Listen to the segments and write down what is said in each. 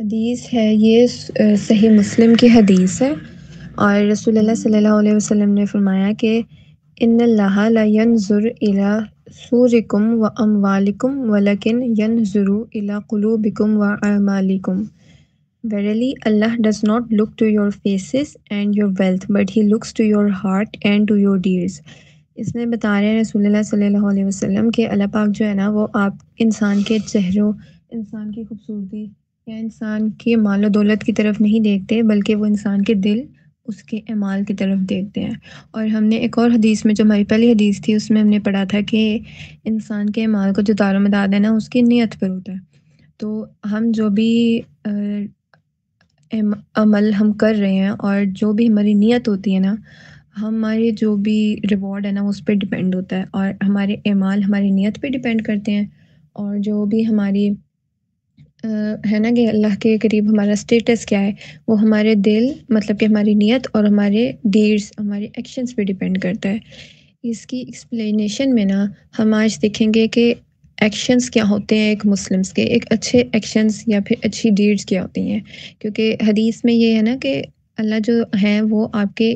حدیث ہے یہ صحیح مسلم کی حدیث ہے، اور رسول اللہ صلی اللہ علیہ وسلم نے فرمایا کہ ان اللہ لا ينظر الى صورکم و اموالکم ولکن ينظر الى قلوبکم و اعمالکم. Verily, Allah does not look to your faces and your wealth, but He looks to your heart and to your deeds. اس میں بتا رہے ہیں رسول اللہ صلی اللہ علیہ وسلم کہ اللہ پاک جو ہے نا وہ آپ انسان کے چہروں، انسان کی خوبصورتی یا انسان کے مال و دولت کی طرف نہیں دیکھتے، بلکہ وہ انسان کے دل، اس کے اعمال کی طرف دیکھتے ہیں. اور ہم نے ایک اور حدیث میں، جو ہماری پہلی حدیث تھی، اس میں ہم نے پڑھا تھا کہ انسان کے اعمال کو جو دار و مدار ہے نا اس کی نیت پر ہوتا ہے. تو ہم جو بھی عمل ہم کر رہے ہیں اور جو بھی ہماری نیت ہوتی ہے نا، ہمارے جو بھی ریوارڈ ہے نا اس پہ ڈیپینڈ ہوتا ہے، اور ہمارے اعمال ہماری نیت پہ ڈیپینڈ کرتے ہیں. اور جو بھی ہماری ہے نا کہ اللہ کے قریب ہمارا سٹیٹس کیا ہے، وہ ہمارے دل، مطلب کہ ہماری نیت اور ہمارے ڈیڈز، ہمارے ایکشنز پہ ڈیپینڈ کرتا ہے. اس کی ایکسپلینیشن میں نا ہم آج دیکھیں گے کہ ایکشنز کیا ہوتے ہیں ایک مسلمس کے، ایک اچھے ایکشنز یا پھر اچھی ڈیڈز کیا ہوتی ہیں. کیونکہ حدیث میں یہ ہے نا کہ اللہ جو ہیں وہ آپ کے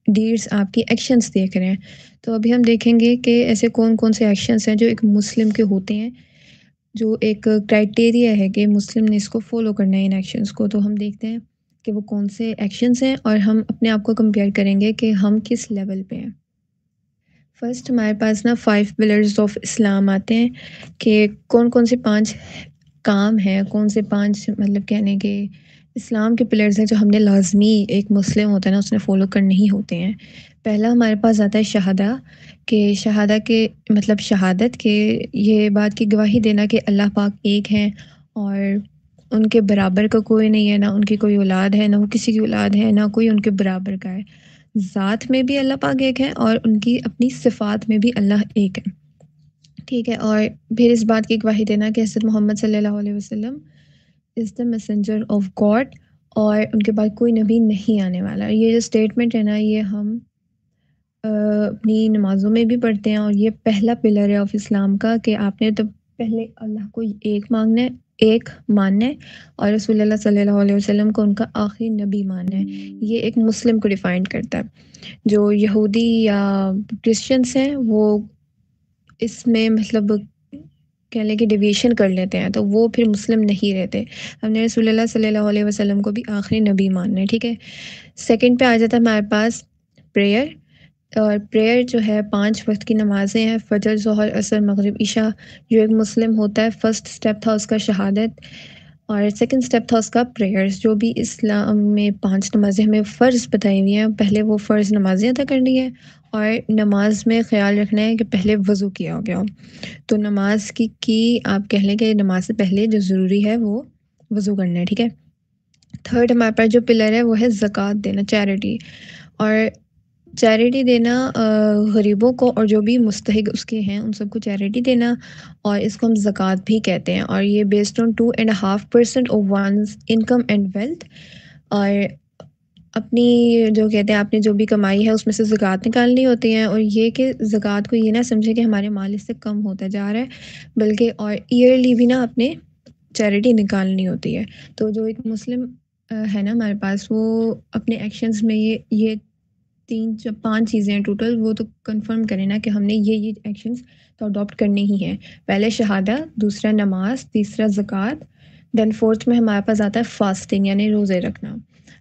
ڈیڈز، آپ کی ایکشنز دیکھ رہے ہیں. تو ابھی ہم دیکھیں گے کہ ایسے کون کون سے ایکشنز ہیں جو ایک مسلم کے ہوتے ہیں، جو ایک کرائٹیریا ہے کہ مسلم نے اس کو فالو کرنا ہے ان ایکشنز کو. تو ہم دیکھتے ہیں کہ وہ کون سے ایکشنز ہیں، اور ہم اپنے آپ کو کمپیئر کریں گے کہ ہم کس لیول پہ ہیں. فرسٹ ہمارے پاس نا 5 پلرز آف اسلام آتے ہیں کہ کون کون سے 5 کام ہیں، کون سے 5 مطلب کہنے کے اسلام کے پلرز ہیں جو ہم نے لازمی، ایک مسلم ہوتا ہے نا اس نے فالو کرنے ہی ہوتے ہیں. پہلا ہمارے پاس آتا ہے شہادہ، کہ شہادہ کے مطلب شہادت، کہ یہ بات کی گواہی دینا کہ اللہ پاک ایک ہیں اور ان کے برابر کا کوئی نہیں ہے، نہ ان کی کوئی اولاد ہے، نہ وہ کسی کی اولاد ہے، نہ کوئی ان کے برابر کا ہے. ذات میں بھی اللہ پاک ایک ہے اور ان کی اپنی صفات میں بھی اللہ ایک ہے. ٹھیک ہے. اور پھر اس بات کی گواہی دینا کہ حضرت محمد صلی اللہ علیہ وسلم از دا میسنجر آف گاڈ، اور ان کے بعد کوئی نبی نہیں آنے والا. یہ جو اسٹیٹمنٹ ہے نا یہ ہم اپنی نمازوں میں بھی پڑھتے ہیں، اور یہ پہلا پلر ہے آف اسلام کا کہ آپ نے تو پہلے اللہ کو ایک مانگنا ہے، ایک ماننا ہے، اور رسول اللہ صلی اللہ علیہ وسلم کو ان کا آخری نبی ماننا ہے. یہ ایک مسلم کو ڈیفائن کرتا ہے. جو یہودی یا کرسچنس ہیں وہ اس میں مطلب کہہ لیں کہ ڈیویشن کر لیتے ہیں، تو وہ پھر مسلم نہیں رہتے. ہم نے رسول اللہ صلی اللہ علیہ وسلم کو بھی آخری نبی ماننا ہے. ٹھیک ہے. سیکنڈ پہ آ جاتا ہے ہمارے پاس پریئر. اور پریئر جو ہے 5 وقت کی نمازیں ہیں، فجر، ظہر، عصر، مغرب، عشاء. جو ایک مسلم ہوتا ہے فرسٹ سٹیپ تھا اس کا شہادت، اور سیکنڈ سٹیپ تھا اس کا پریئرز. جو بھی اسلام میں 5 نمازیں ہمیں فرض بتائی ہوئی ہیں، پہلے وہ فرض نمازیں ادا کرنی ہے، اور نماز میں خیال رکھنا ہے کہ پہلے وضو کیا ہو گیا ہو. تو نماز کی آپ کہہ لیں کہ نماز سے پہلے جو ضروری ہے وہ وضو کرنا ہے. ٹھیک ہے. تھرڈ ہمارے پاس جو پلر ہے وہ ہے زکوٰۃ دینا، چیریٹی. اور چیریٹی دینا غریبوں کو، اور جو بھی مستحق اس کے ہیں ان سب کو چیریٹی دینا، اور اس کو ہم زکوٰۃ بھی کہتے ہیں. اور یہ based on 2.5% of one's income and wealth. اور اپنی جو کہتے ہیں آپ نے جو بھی کمائی ہے اس میں سے زکوٰۃ نکالنی ہوتی ہیں. اور یہ کہ زکوٰۃ کو یہ نہ سمجھے کہ ہمارے مال اس سے کم ہوتا جا رہا ہے، بلکہ اور ایئرلی بھی نا اپنے چیریٹی نکالنی ہوتی ہے. تو جو ایک مسلم ہے نا ہمارے پاس، وہ اپنے ایکشنز میں یہ 5 چیزیں ہیں ٹوٹل، وہ تو کنفرم کریں نا کہ ہم نے یہ ایکشنز تو اڈاپٹ کرنے ہی ہیں. پہلے شہادہ، دوسرا نماز، تیسرا زکوٰۃ، دین فورتھ میں ہمارے پاس آتا ہے فاسٹنگ یعنی روزے رکھنا.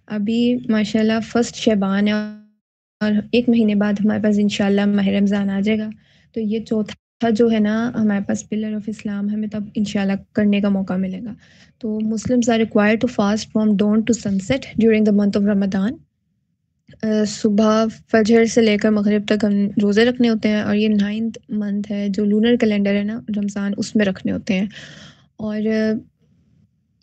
ابھی ماشاءاللہ فرسٹ شعبان ہے، اور 1 مہینے بعد ہمارے پاس انشاءاللہ ماہ رمضان آ جائے گا. تو یہ چوتھا جو ہے نا ہمارے پاس پلر آف اسلام، ہمیں تب انشاءاللہ کرنے کا موقع ملے گا. تو Muslims are required to fast from dawn to sunset during the month of Ramadan. صبح فجر سے لے کر مغرب تک ہم روزے رکھنے ہوتے ہیں، اور یہ 9th منتھ ہے جو لونر کیلنڈر ہے نا رمضان، اس میں رکھنے ہوتے ہیں. اور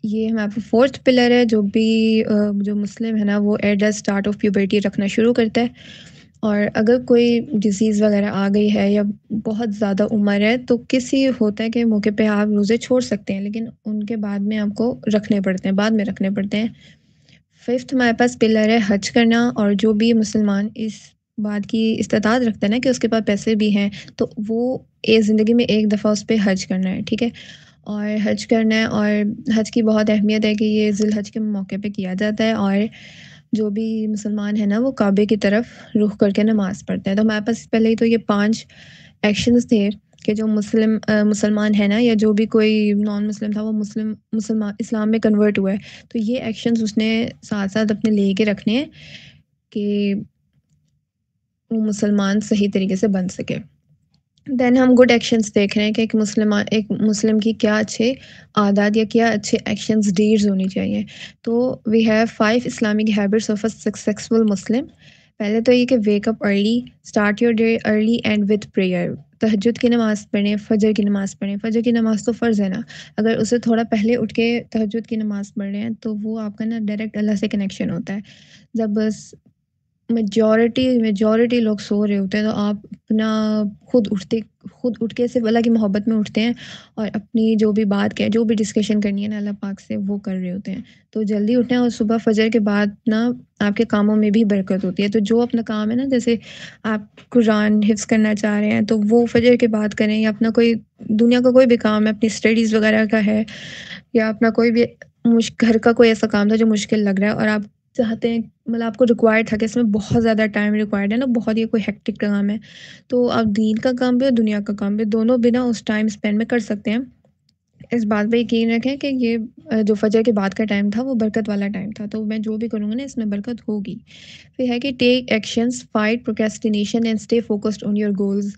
یہ ہمارا 4تھ پلر ہے، جو بھی جو مسلم ہے نا وہ at the start of puberty رکھنا شروع کرتا ہے. اور اگر کوئی ڈیزیز وغیرہ آ گئی ہے یا بہت زیادہ عمر ہے تو کسی ہوتا ہے کہ موقع پہ آپ روزے چھوڑ سکتے ہیں، لیکن ان کے بعد میں آپ کو رکھنے پڑتے ہیں، بعد میں رکھنے پڑتے ہیں. 5th ہمارے پاس پلر ہے حج کرنا. اور جو بھی مسلمان اس بات کی استطاعت رکھتا ہے نا کہ اس کے پاس پیسے بھی ہیں، تو وہ زندگی میں ایک دفعہ اس پہ حج کرنا ہے. ٹھیک ہے. اور حج کرنا ہے، اور حج کی بہت اہمیت ہے کہ یہ ذی الحج کے موقع پہ کیا جاتا ہے، اور جو بھی مسلمان ہیں نا وہ کعبے کی طرف رخ کر کے نماز پڑھتے ہیں۔ تو ہمارے پاس پہلے ہی تو یہ 5 ایکشنز تھے کہ جو مسلمان ہے نا، یا جو بھی کوئی نان مسلم تھا وہ مسلمان اسلام میں کنورٹ ہوا ہے، تو یہ ایکشنز اس نے ساتھ ساتھ اپنے لے کے رکھنے ہیں کہ وہ مسلمان صحیح طریقے سے بن سکے۔ دین ہم گڈ ایکشنز دیکھ رہے ہیں کہ ایک مسلم کی کیا اچھے عادات یا کیا اچھے ایکشنز ڈیڈز ہونی چاہیے۔ تو we have 5 Islamic habits of a successful Muslim. پہلے تو یہ کہ wake up early, start your day early and with prayer. تہجد کی نماز پڑھیں، فجر کی نماز پڑھیں۔ فجر کی نماز تو فرض ہے نا، اگر اسے تھوڑا پہلے اٹھ کے تہجد کی نماز پڑھ رہے ہیں تو وہ آپ کا نا ڈائریکٹ اللہ سے کنیکشن ہوتا ہے۔ جب بس میجورٹی لوگ سو رہے ہوتے ہیں تو آپ اپنا خود اٹھ کے صرف اللہ کی محبت میں اٹھتے ہیں، اور اپنی جو بھی بات کہ جو بھی ڈسکشن کرنی ہے نا اللہ پاک سے وہ کر رہے ہوتے ہیں۔ تو جلدی اٹھیں، اور صبح فجر کے بعد نا آپ کے کاموں میں بھی برکت ہوتی ہے۔ تو جو اپنا کام ہے نا، جیسے آپ قرآن حفظ کرنا چاہ رہے ہیں تو وہ فجر کے بعد کریں، یا اپنا کوئی دنیا کا کوئی بھی کام ہے، اپنی اسٹڈیز وغیرہ کا ہے، یا اپنا کوئی بھی گھر کا کوئی ایسا کام تھا جو مشکل لگ رہا ہے اور آپ چاہتے ہیں، مطلب آپ کو ریکوائرڈ تھا کہ اس میں بہت زیادہ ٹائم ریکوائرڈ ہے نا، بہت یہ کوئی ہیکٹک کام ہے، تو آپ دین کا کام بھی اور دنیا کا کام بھی دونوں بنا اس ٹائم اسپینڈ میں کر سکتے ہیں۔ اس بات پہ یقین رکھیں کہ یہ جو فجر کے بعد کا ٹائم تھا وہ برکت والا ٹائم تھا، تو میں جو بھی کروں گا نا اس میں برکت ہوگی۔ پھر ہے کہ take actions, fight procrastination and stay focused on your goals.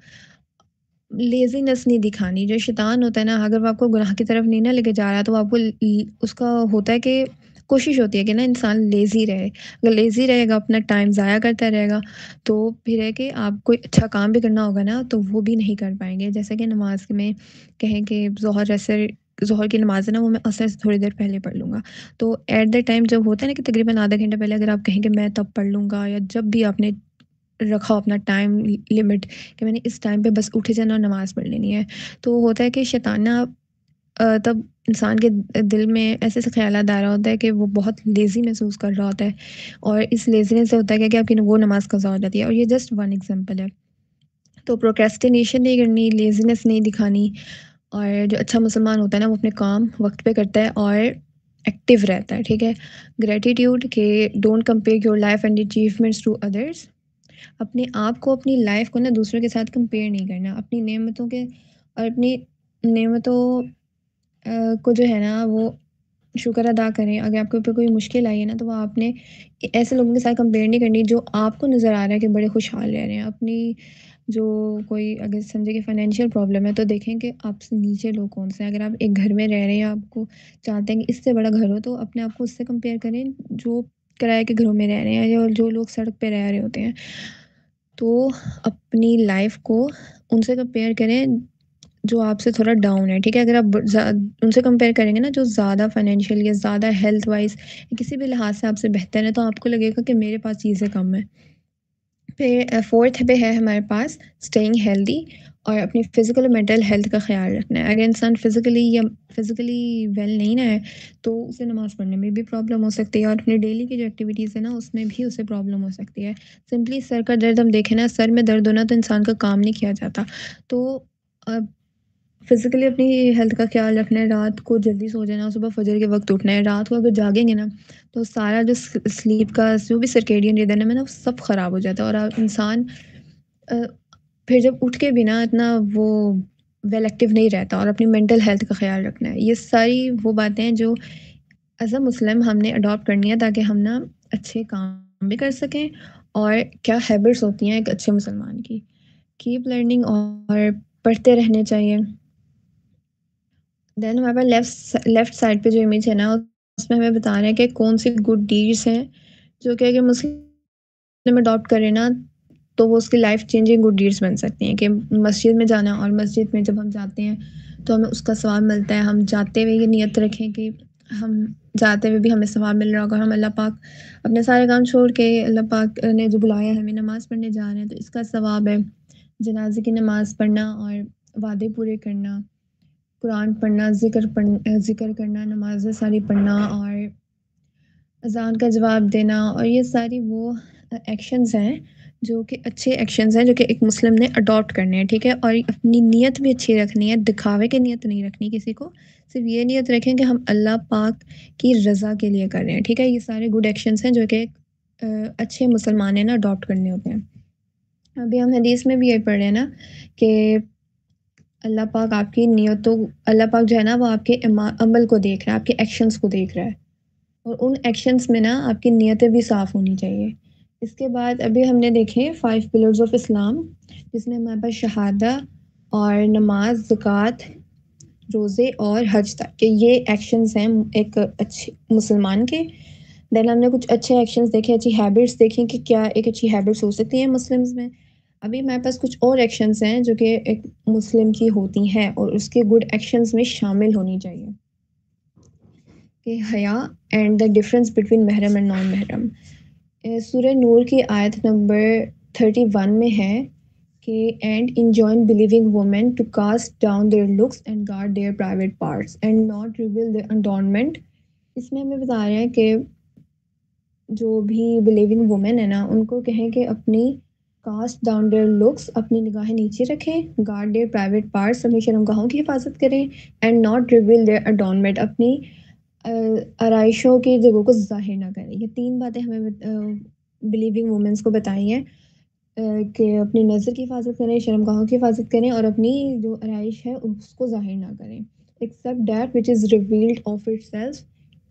Laziness نہیں دکھانی، جو شیطان ہوتا ہے نا، اگر وہ آپ کو گناہ کی طرف نہیں نہ لے کے جا رہا تو آپ کو اس کا ہوتا ہے کہ کوشش ہوتی ہے کہ نا انسان لیزی رہے۔ اگر لیزی رہے گا، اپنا ٹائم ضائع کرتا رہے گا، تو پھر ہے کہ آپ کوئی اچھا کام بھی کرنا ہوگا نا تو وہ بھی نہیں کر پائیں گے۔ جیسے کہ نماز میں کہیں کہ ظہر کی نماز ہے نا، وہ میں عصر سے تھوڑی دیر پہلے پڑھ لوں گا، تو ایٹ دا ٹائم جب ہوتا ہے نا کہ تقریباً آدھا گھنٹہ پہلے اگر آپ کہیں کہ میں تب پڑھ لوں گا، یا جب بھی آپ نے رکھا اپنا ٹائم لمٹ کہ میں نے اس ٹائم پہ بس اٹھے جانا اور نماز پڑھ لینی ہے، تو ہوتا ہے کہ شیطان نا تب انسان کے دل میں ایسے ایسے خیالات آ رہا ہوتا ہے کہ وہ بہت لیزی محسوس کر رہا ہوتا ہے، اور اس لیزینس سے ہوتا ہے کہ آپ کی وہ نماز قضا ہو جاتی ہے، اور یہ جسٹ ون ایگزامپل ہے۔ تو پروکریسٹینیشن نہیں کرنی، لیزینس نہیں دکھانی، اور جو اچھا مسلمان ہوتا ہے نا وہ اپنے کام وقت پہ کرتا ہے اور ایکٹیو رہتا ہے، ٹھیک ہے۔ گریٹیٹیوڈ کہ don't compare your life and achievements to others. اپنے آپ کو، اپنی لائف کو نا دوسروں کے ساتھ کمپیئر نہیں کرنا، اپنی نعمتوں کے اور اپنی نعمتوں کو جو ہے نا وہ شکر ادا کریں۔ اگر آپ کے اوپر کوئی مشکل آئی ہے نا تو وہ آپ نے ایسے لوگوں کے ساتھ کمپیئر نہیں کرنی جو آپ کو نظر آ رہا ہے کہ بڑے خوشحال رہ رہے ہیں۔ اپنی جو کوئی اگر سمجھے کہ فائنینشیل پرابلم ہے تو دیکھیں کہ آپ سے نیچے لوگ کون سے ہیں۔ اگر آپ ایک گھر میں رہ رہے ہیں، آپ کو چاہتے ہیں کہ اس سے بڑا گھر ہو، تو اپنے آپ کو اس سے کمپیئر کریں جو کرائے کے گھروں میں رہ رہے ہیں، یا جو لوگ سڑک پہ رہ رہے ہوتے ہیں۔ تو اپنی لائف کو ان سے کمپیئر کریں جو آپ سے تھوڑا ڈاؤن ہے، ٹھیک ہے۔ اگر آپ ان سے کمپیئر کریں گے نا جو زیادہ فائنینشیل یا زیادہ ہیلتھ وائز کسی بھی لحاظ سے آپ سے بہتر ہے، تو آپ کو لگے گا کہ میرے پاس چیزیں کم ہیں۔ پھر فورتھ پہ ہے ہمارے پاس اسٹیئنگ ہیلدی، اور اپنی فزیکل اور مینٹل ہیلتھ کا خیال رکھنا ہے۔ اگر انسان فزیکلی ویل نہیں نہ ہے تو اسے نماز پڑھنے میں بھی پرابلم ہو سکتی ہے، اور اپنی ڈیلی کی جو ایکٹیویٹیز ہے نا اس میں بھی اسے پرابلم ہو سکتی ہے۔ سمپلی سر کا درد ہم دیکھیں نا، سر میں درد ہونا تو انسان کا کام نہیں کیا جاتا، تو فزیکلی اپنی ہیلتھ کا خیال رکھنا ہے، رات کو جلدی سو جانا، صبح فجر کے وقت اٹھنا ہے۔ رات کو اگر جاگیں گے نا تو سارا جو سلیپ کا جو بھی سرکیڈین ریدم ہے نا وہ سب خراب ہو جاتا ہے، اور انسان پھر جب اٹھ کے بھی نا اتنا وہ ویل ایکٹیو نہیں رہتا۔ اور اپنی مینٹل ہیلتھ کا خیال رکھنا ہے۔ یہ ساری وہ باتیں ہیں جو ایز اے مسلم ہم نے اڈاپٹ کرنی ہے تاکہ ہم نا اچھے کام بھی کر سکیں، اور کیا ہیبٹس ہوتی ہیں ایک اچھے مسلمان کی۔ کیپ لرننگ، اور پڑھتے رہنے چاہیے۔ دین ہمارے پاس لیفٹ سائڈ پہ جو امیج ہے نا اس میں ہمیں بتا رہے ہیں کہ کون سی گڈ ڈیڈس ہیں جو کہ اگر مسلم اڈاپٹ کرے نا تو وہ اس کی لائف چینجنگ گڈ ڈیڈس بن سکتی ہیں۔ کہ مسجد میں جانا، اور مسجد میں جب ہم جاتے ہیں تو ہمیں اس کا ثواب ملتا ہے۔ ہم جاتے ہوئے یہ نیت رکھیں کہ ہم جاتے ہوئے بھی ہمیں ثواب مل رہا ہوگا، ہم اللہ پاک اپنے سارے کام چھوڑ کے اللہ پاک نے جو بلایا ہے ہمیں نماز پڑھنے جا رہے ہیں تو اس کا ثواب ہے۔ جنازے کی نماز پڑھنا، اور وعدے پورے کرنا، قرآن پڑھنا، ذکر کرنا، نمازیں ساری پڑھنا، اور اذان کا جواب دینا، اور یہ ساری وہ ایکشنز ہیں جو کہ اچھے ایکشنز ہیں جو کہ ایک مسلم نے اڈاپٹ کرنے ہیں، ٹھیک ہے؟ اور اپنی نیت بھی اچھی رکھنی ہے، دکھاوے کی نیت نہیں رکھنی کسی کو، صرف یہ نیت رکھیں کہ ہم اللہ پاک کی رضا کے لیے کر رہے ہیں، ٹھیک ہے؟ یہ سارے گڈ ایکشنز ہیں جو کہ اچھے مسلمان نے نا اڈاپٹ کرنے ہوتے ہیں۔ ابھی ہم حدیث میں بھی یہ پڑھ رہے ہیں نا کہ اللہ پاک آپ کی نیتوں، اللہ پاک جو ہے نا وہ آپ کے عمل کو دیکھ رہا ہے، آپ کے ایکشنز کو دیکھ رہا ہے، اور ان ایکشنز میں نا آپ کی نیتیں بھی صاف ہونی چاہیے۔ اس کے بعد ابھی ہم نے دیکھے 5 پلرز آف اسلام، جس میں ہمارے پاس شہادہ اور نماز، زکوٰۃ، روزے اور حج تک کہ یہ ایکشنز ہیں ایک اچھے مسلمان کے۔ دین ہم نے کچھ اچھے ایکشنز دیکھے، اچھی ہیبٹس دیکھیں کہ کیا ایک اچھی ہیبٹس ہو سکتی ہیں مسلمز میں۔ ابھی ہمارے پاس کچھ اور ایکشنز ہیں جو کہ ایک مسلم کی ہوتی ہیں اور اس کے گڈ ایکشنز میں شامل ہونی چاہیے، کہ حیا and the difference between mahram and non mahram. Surah نور کی آیت نمبر 31 میں ہے کہ and enjoin believing women to cast down their looks and guard their private parts and not reveal their adornment۔ اس میں ہمیں بتا رہے ہیں کہ جو بھی بلیونگ وومن ہے نا ان کو کہیں کہ اپنی کاسٹ ڈاؤن دیئر لکس، اپنی نگاہیں نیچے رکھیں، گارڈ دیئر پرائیویٹ پارٹس، اپنی شرمگاہوں کی حفاظت کریں، اینڈ ناٹ ریویل دیئر اڈورنمنٹ، اپنی آرائشوں کی جگہوں کو ظاہر نہ کریں۔ یہ 3 باتیں ہمیں بلیونگ وومنس کو بتائی ہیں کہ اپنی نظر کی حفاظت کریں، شرمگاہوں کی حفاظت کریں، اور اپنی جو آرائش ہے اس کو ظاہر نہ کریں، except that which is revealed of itself,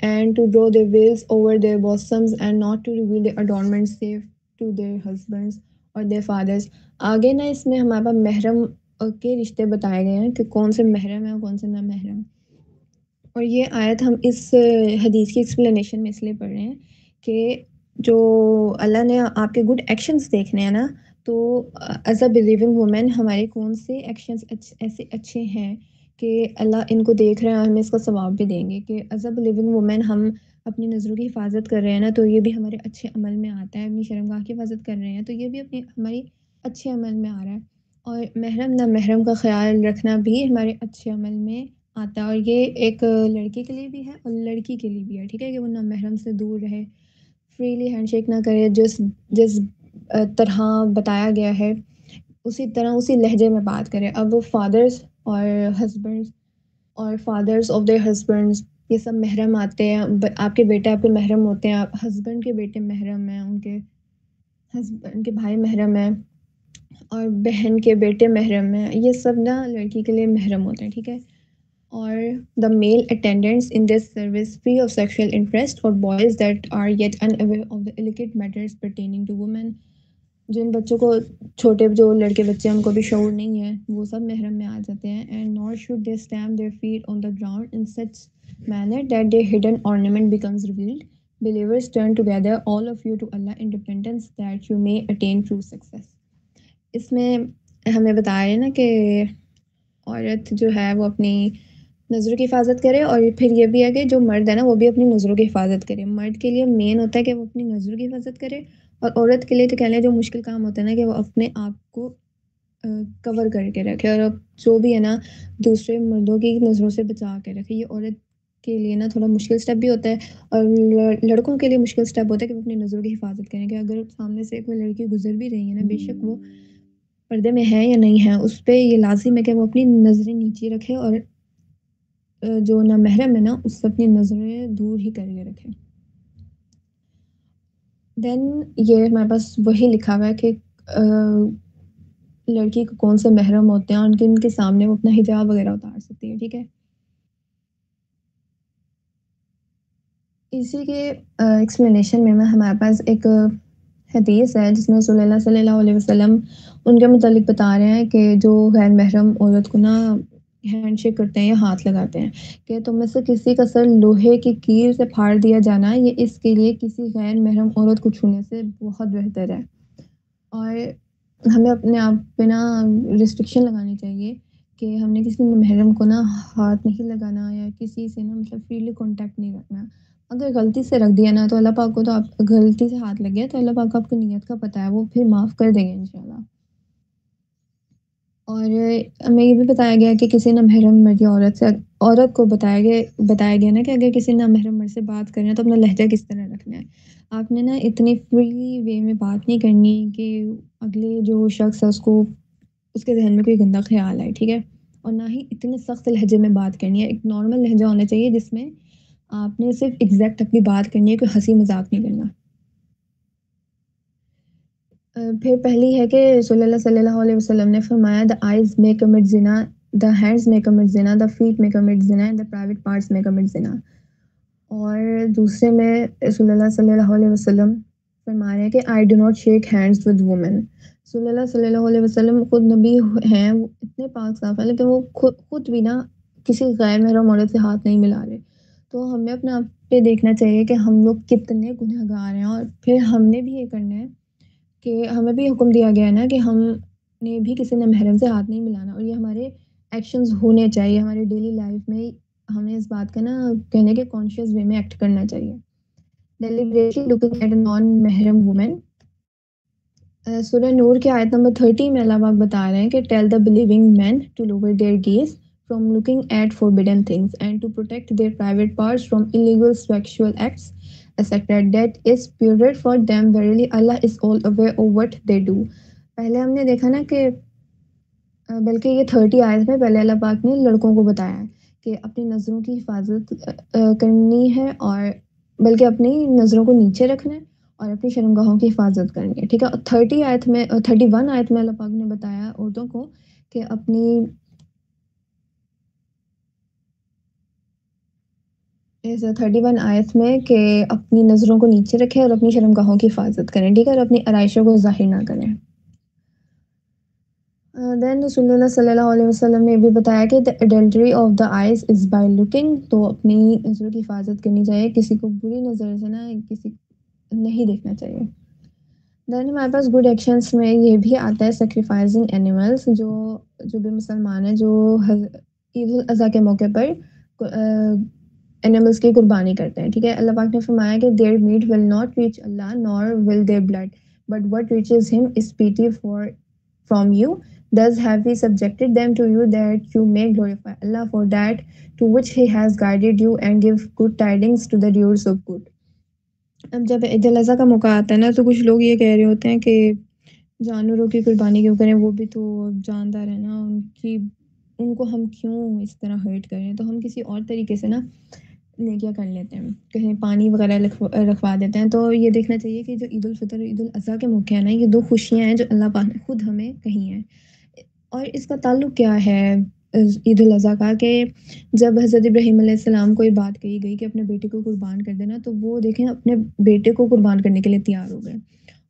and to draw their veils over their bosoms and not to reveal their adornments save to their husbands or their fathers۔ آگے نا اس میں ہمارے پاس محرم کے رشتے بتائے گئے ہیں کہ کون سے محرم ہیں اور کون سے نہ محرم، اور یہ آیت ہم اس حدیث کی ایکسپلینیشن میں اس لیے پڑھ رہے ہیں کہ جو اللہ نے آپ کے گڈ ایکشنز دیکھنے ہیں نا، تو ایز اے بلیونگ وومن ہمارے کون سے ایکشنز ایسے اچھے ہیں کہ اللہ ان کو دیکھ رہے ہیں اور ہمیں اس کا ثواب بھی دیں گے، کہ ایز اے بلیونگ وومن ہم اپنی نظروں کی حفاظت کر رہے ہیں نا تو یہ بھی ہمارے اچھے عمل میں آتا ہے، اپنی شرمگاہ کی حفاظت کر رہے ہیں تو یہ بھی ہماری اچھے عمل میں آ رہا ہے، اور محرم نہ محرم کا خیال رکھنا بھی ہمارے اچھے عمل میں آتا ہے، اور یہ ایک لڑکے کے لیے بھی ہے اور لڑکی کے لیے بھی ہے، ٹھیک ہے؟ کہ وہ نہ محرم سے دور رہے، فریلی ہینڈ شیک نہ کرے، جس طرح بتایا گیا ہے اسی طرح اسی لہجے میں بات کرے۔ اب فادرز اور ہسبینڈز اور فادرز آف دیئر ہسبینڈز یہ سب محرم آتے ہیں، آپ کے بیٹے آپ کے محرم ہوتے ہیں، آپ ہسبینڈ کے بیٹے محرم ہیں، ان کے ہسبینڈ کے بھائی محرم ہیں، اور بہن کے بیٹے محرم ہیں، یہ سب نا لڑکی کے لیے محرم ہوتے ہیں، ٹھیک ہے؟ اور the male attendants in this service free of sexual interest for boys that are yet unaware of the illicit matters pertaining to women۔ جن بچوں کو چھوٹے جو لڑکے بچے ہیں ان کو بھی شعور نہیں ہے وہ سب محرم میں آ جاتے ہیں۔ and nor should they stamp their feet on the ground in such manner that their hidden ornament becomes revealed۔ Believers turn together all of you to Allah in repentance that you may attain true success۔ اس میں ہمیں بتا رہے ہیں نا کہ عورت جو ہے وہ اپنی نظروں کی حفاظت کرے، اور پھر یہ بھی ہے کہ جو مرد ہے نا وہ بھی اپنی نظروں کی حفاظت کرے۔ مرد کے لیے مین ہوتا ہے کہ وہ اپنی نظروں کی حفاظت کرے، اور عورت کے لیے تو کہہ لیں جو مشکل کام ہوتا ہے نا کہ وہ اپنے آپ کو کور کر کے رکھے، اور اب جو بھی ہے نا دوسرے مردوں کی نظروں سے بچا کے رکھے۔ یہ عورت کے لیے نا تھوڑا مشکل سٹیپ بھی ہوتا ہے، اور لڑکوں کے لیے مشکل سٹیپ ہوتا ہے کہ وہ اپنی نظروں کی حفاظت کریں، کہ اگر سامنے سے کوئی لڑکی گزر بھی رہی ہے نا، بے شک وہ پردے میں ہے یا نہیں ہے، اس پہ یہ لازم ہے کہ وہ اپنی نظریں نیچے رکھے، اور جو نہ محرم ہے نا اس سے اپنی نظریں دور ہی کر کے رکھے۔ دین یہ ہمارے پاس وہی لکھا ہوا ہے کہ لڑکی کو کون سے محرم ہوتے ہیں اور ان کے سامنے وہ اپنا حجاب وغیرہ اتار سکتی ہے، ٹھیک ہے؟ اسی کے ایکسپلینیشن میں ہمارے پاس ایک حدیث ہے جس میں رسول اللہ صلی اللہ علیہ وسلم ان کے متعلق بتا رہے ہیں کہ جو غیر محرم عورت کو نا ہینڈ شیک کرتے ہیں یا ہاتھ لگاتے ہیں، کہ تم میں سے کسی کا سر لوہے کی کیر سے پھاڑ دیا جانا یہ اس کے لیے کسی غیر محرم عورت کو چھونے سے بہت بہتر ہے۔ اور ہمیں اپنے آپ پہ نا ریسٹرکشن لگانی چاہیے کہ ہم نے کسی محرم کو نا ہاتھ نہیں لگانا، یا کسی سے نا مطلب فریلی کانٹیکٹ نہیں رکھنا۔ اگر غلطی سے رکھ دیا نا تو اللہ پاک کو تو آپ غلطی سے ہاتھ لگ گیا تو اللہ پاک کو آپ کی نیت کا پتہ ہے، وہ پھر معاف کر دیں گے انشاءاللہ۔ اور ہمیں یہ بھی بتایا گیا کہ کسی نامحرم مرد یا عورت کو بتایا گیا نا کہ اگر کسی نامحرم مرد سے بات کرنا ہے تو اپنا لہجہ کس طرح رکھنا ہے۔ آپ نے نا اتنی فریلی وے میں بات نہیں کرنی کہ اگلے جو شخص ہے اس کے ذہن میں کوئی گندا خیال آئے، ٹھیک ہے؟ اور نہ ہی اتنے سخت لہجے میں بات کرنی ہے، ایک نارمل لہجہ ہونا چاہیے جس میں آپ نے صرف ایگزیکٹ اپنی بات کرنی ہے، کوئی ہنسی مذاق نہیں کرنا۔ پھر پہلی ہے کہ رسول اللہ صلی اللہ علیہ وسلم نے فرمایا the eyes may commit zina, the hands may commit zina, the feet may commit zina and the private parts may commit zina۔ اور دوسرے میں رسول اللہ صلی اللہ علیہ وسلم فرما رہے ہیں کہ I do not shake hands with women۔ رسول اللہ صلی اللہ علیہ وسلم خود نبی ہیں، وہ اتنے پاک صاف ہیں لیکن وہ خود بھی نا کسی غیر محرم عورت سے ہاتھ نہیں ملا رہے۔ تو ہمیں اپنے آپ پہ دیکھنا چاہیے کہ ہم لوگ کتنے گنہگار ہیں، اور پھر ہم نے بھی یہ کرنا ہے کہ ہمیں بھی حکم دیا گیا ہے نا کہ ہم نے بھی کسی نے محرم سے ہاتھ نہیں ملانا، اور یہ ہمارے ایکشنز ہونے چاہیے ہماری ڈیلی لائف میں۔ ہمیں اس بات کا نا کہنے کے کانشیس وے میں ایکٹ کرنا چاہیے۔ Deliberately looking at a non محرم وومن، سورہ نور کی آیت نمبر 30 میں اللہ پاک بتا رہے ہیں کہ tell the believing men to lower their gaze from looking at forbidden things and to protect their private parts from illegal sexual acts etc. That is purer for them, verily Allah is all aware of what they do۔ پہلے ہم نے دیکھا نا کہ بلکہ یہ 30 آیت میں پہلے اللہ پاک نے لڑکوں کو بتایا ہے کہ اپنی نظروں کی حفاظت کرنی ہے، اور بلکہ اپنی نظروں کو نیچے رکھنا ہے اور اپنی شرمگاہوں کی حفاظت کرنی ہے، ٹھیک ہے؟ 31 آیت میں اللہ پاک نے بتایا عورتوں کو کہ اپنی 31 آیت میں کہ اپنی نظروں کو نیچے رکھیں اور اپنی شرمگاہوں کی حفاظت کریں، ٹھیک ہے؟ اور اپنی آرائشوں کو ظاہر نہ کریں۔ دین رسول اللہ صلی اللہ علیہ وسلم نے بھی بتایا کہ the adultery of the eyes is by looking، تو اپنی نظروں کی حفاظت کرنی چاہیے، کسی کو بری نظر سے نا کسی نہیں دیکھنا چاہیے۔ دین ہمارے پاس گڈ ایکشنس میں یہ بھی آتا ہے سیکریفائزنگ اینیملس، جو بھی مسلمان ہیں جو عید الاضحیٰ کے موقع پر اینیملس کی قربانی کرتے ہیں، ٹھیک ہے؟ اللہ پاک نے فرمایا کہ their meat will not reach Allah nor will their blood but what reaches him is pity from you, thus have we subjected them to you that you may glorify Allah for that to which he has guided you and give good tidings to the doers of good۔ اب جب عید الاضحیٰ کا موقع آتا ہے نا تو کچھ لوگ یہ کہہ رہے ہوتے ہیں کہ جانوروں کی قربانی کیوں کریں، وہ بھی تو جاندار ہے نا، ان کو ہم کیوں اس طرح ہرٹ کریں، تو ہم کسی اور طریقے سے نا نیکیاں کر لیتے ہیں، کہیں پانی وغیرہ رکھوا دیتے ہیں۔ تو یہ دیکھنا چاہیے کہ جو عید الفطر اور عید الاضحیٰ کے موقع ہیں نا، یہ 2 خوشیاں ہیں جو اللہ پاک نے خود ہمیں کہی ہیں۔ اور اس کا تعلق کیا ہے عید الاضحیٰ کا، کہ جب حضرت ابراہیم علیہ السلام کو یہ بات کہی گئی کہ اپنے بیٹے کو قربان کر دینا، تو وہ دیکھیں اپنے بیٹے کو قربان کرنے کے لیے تیار ہو گئے،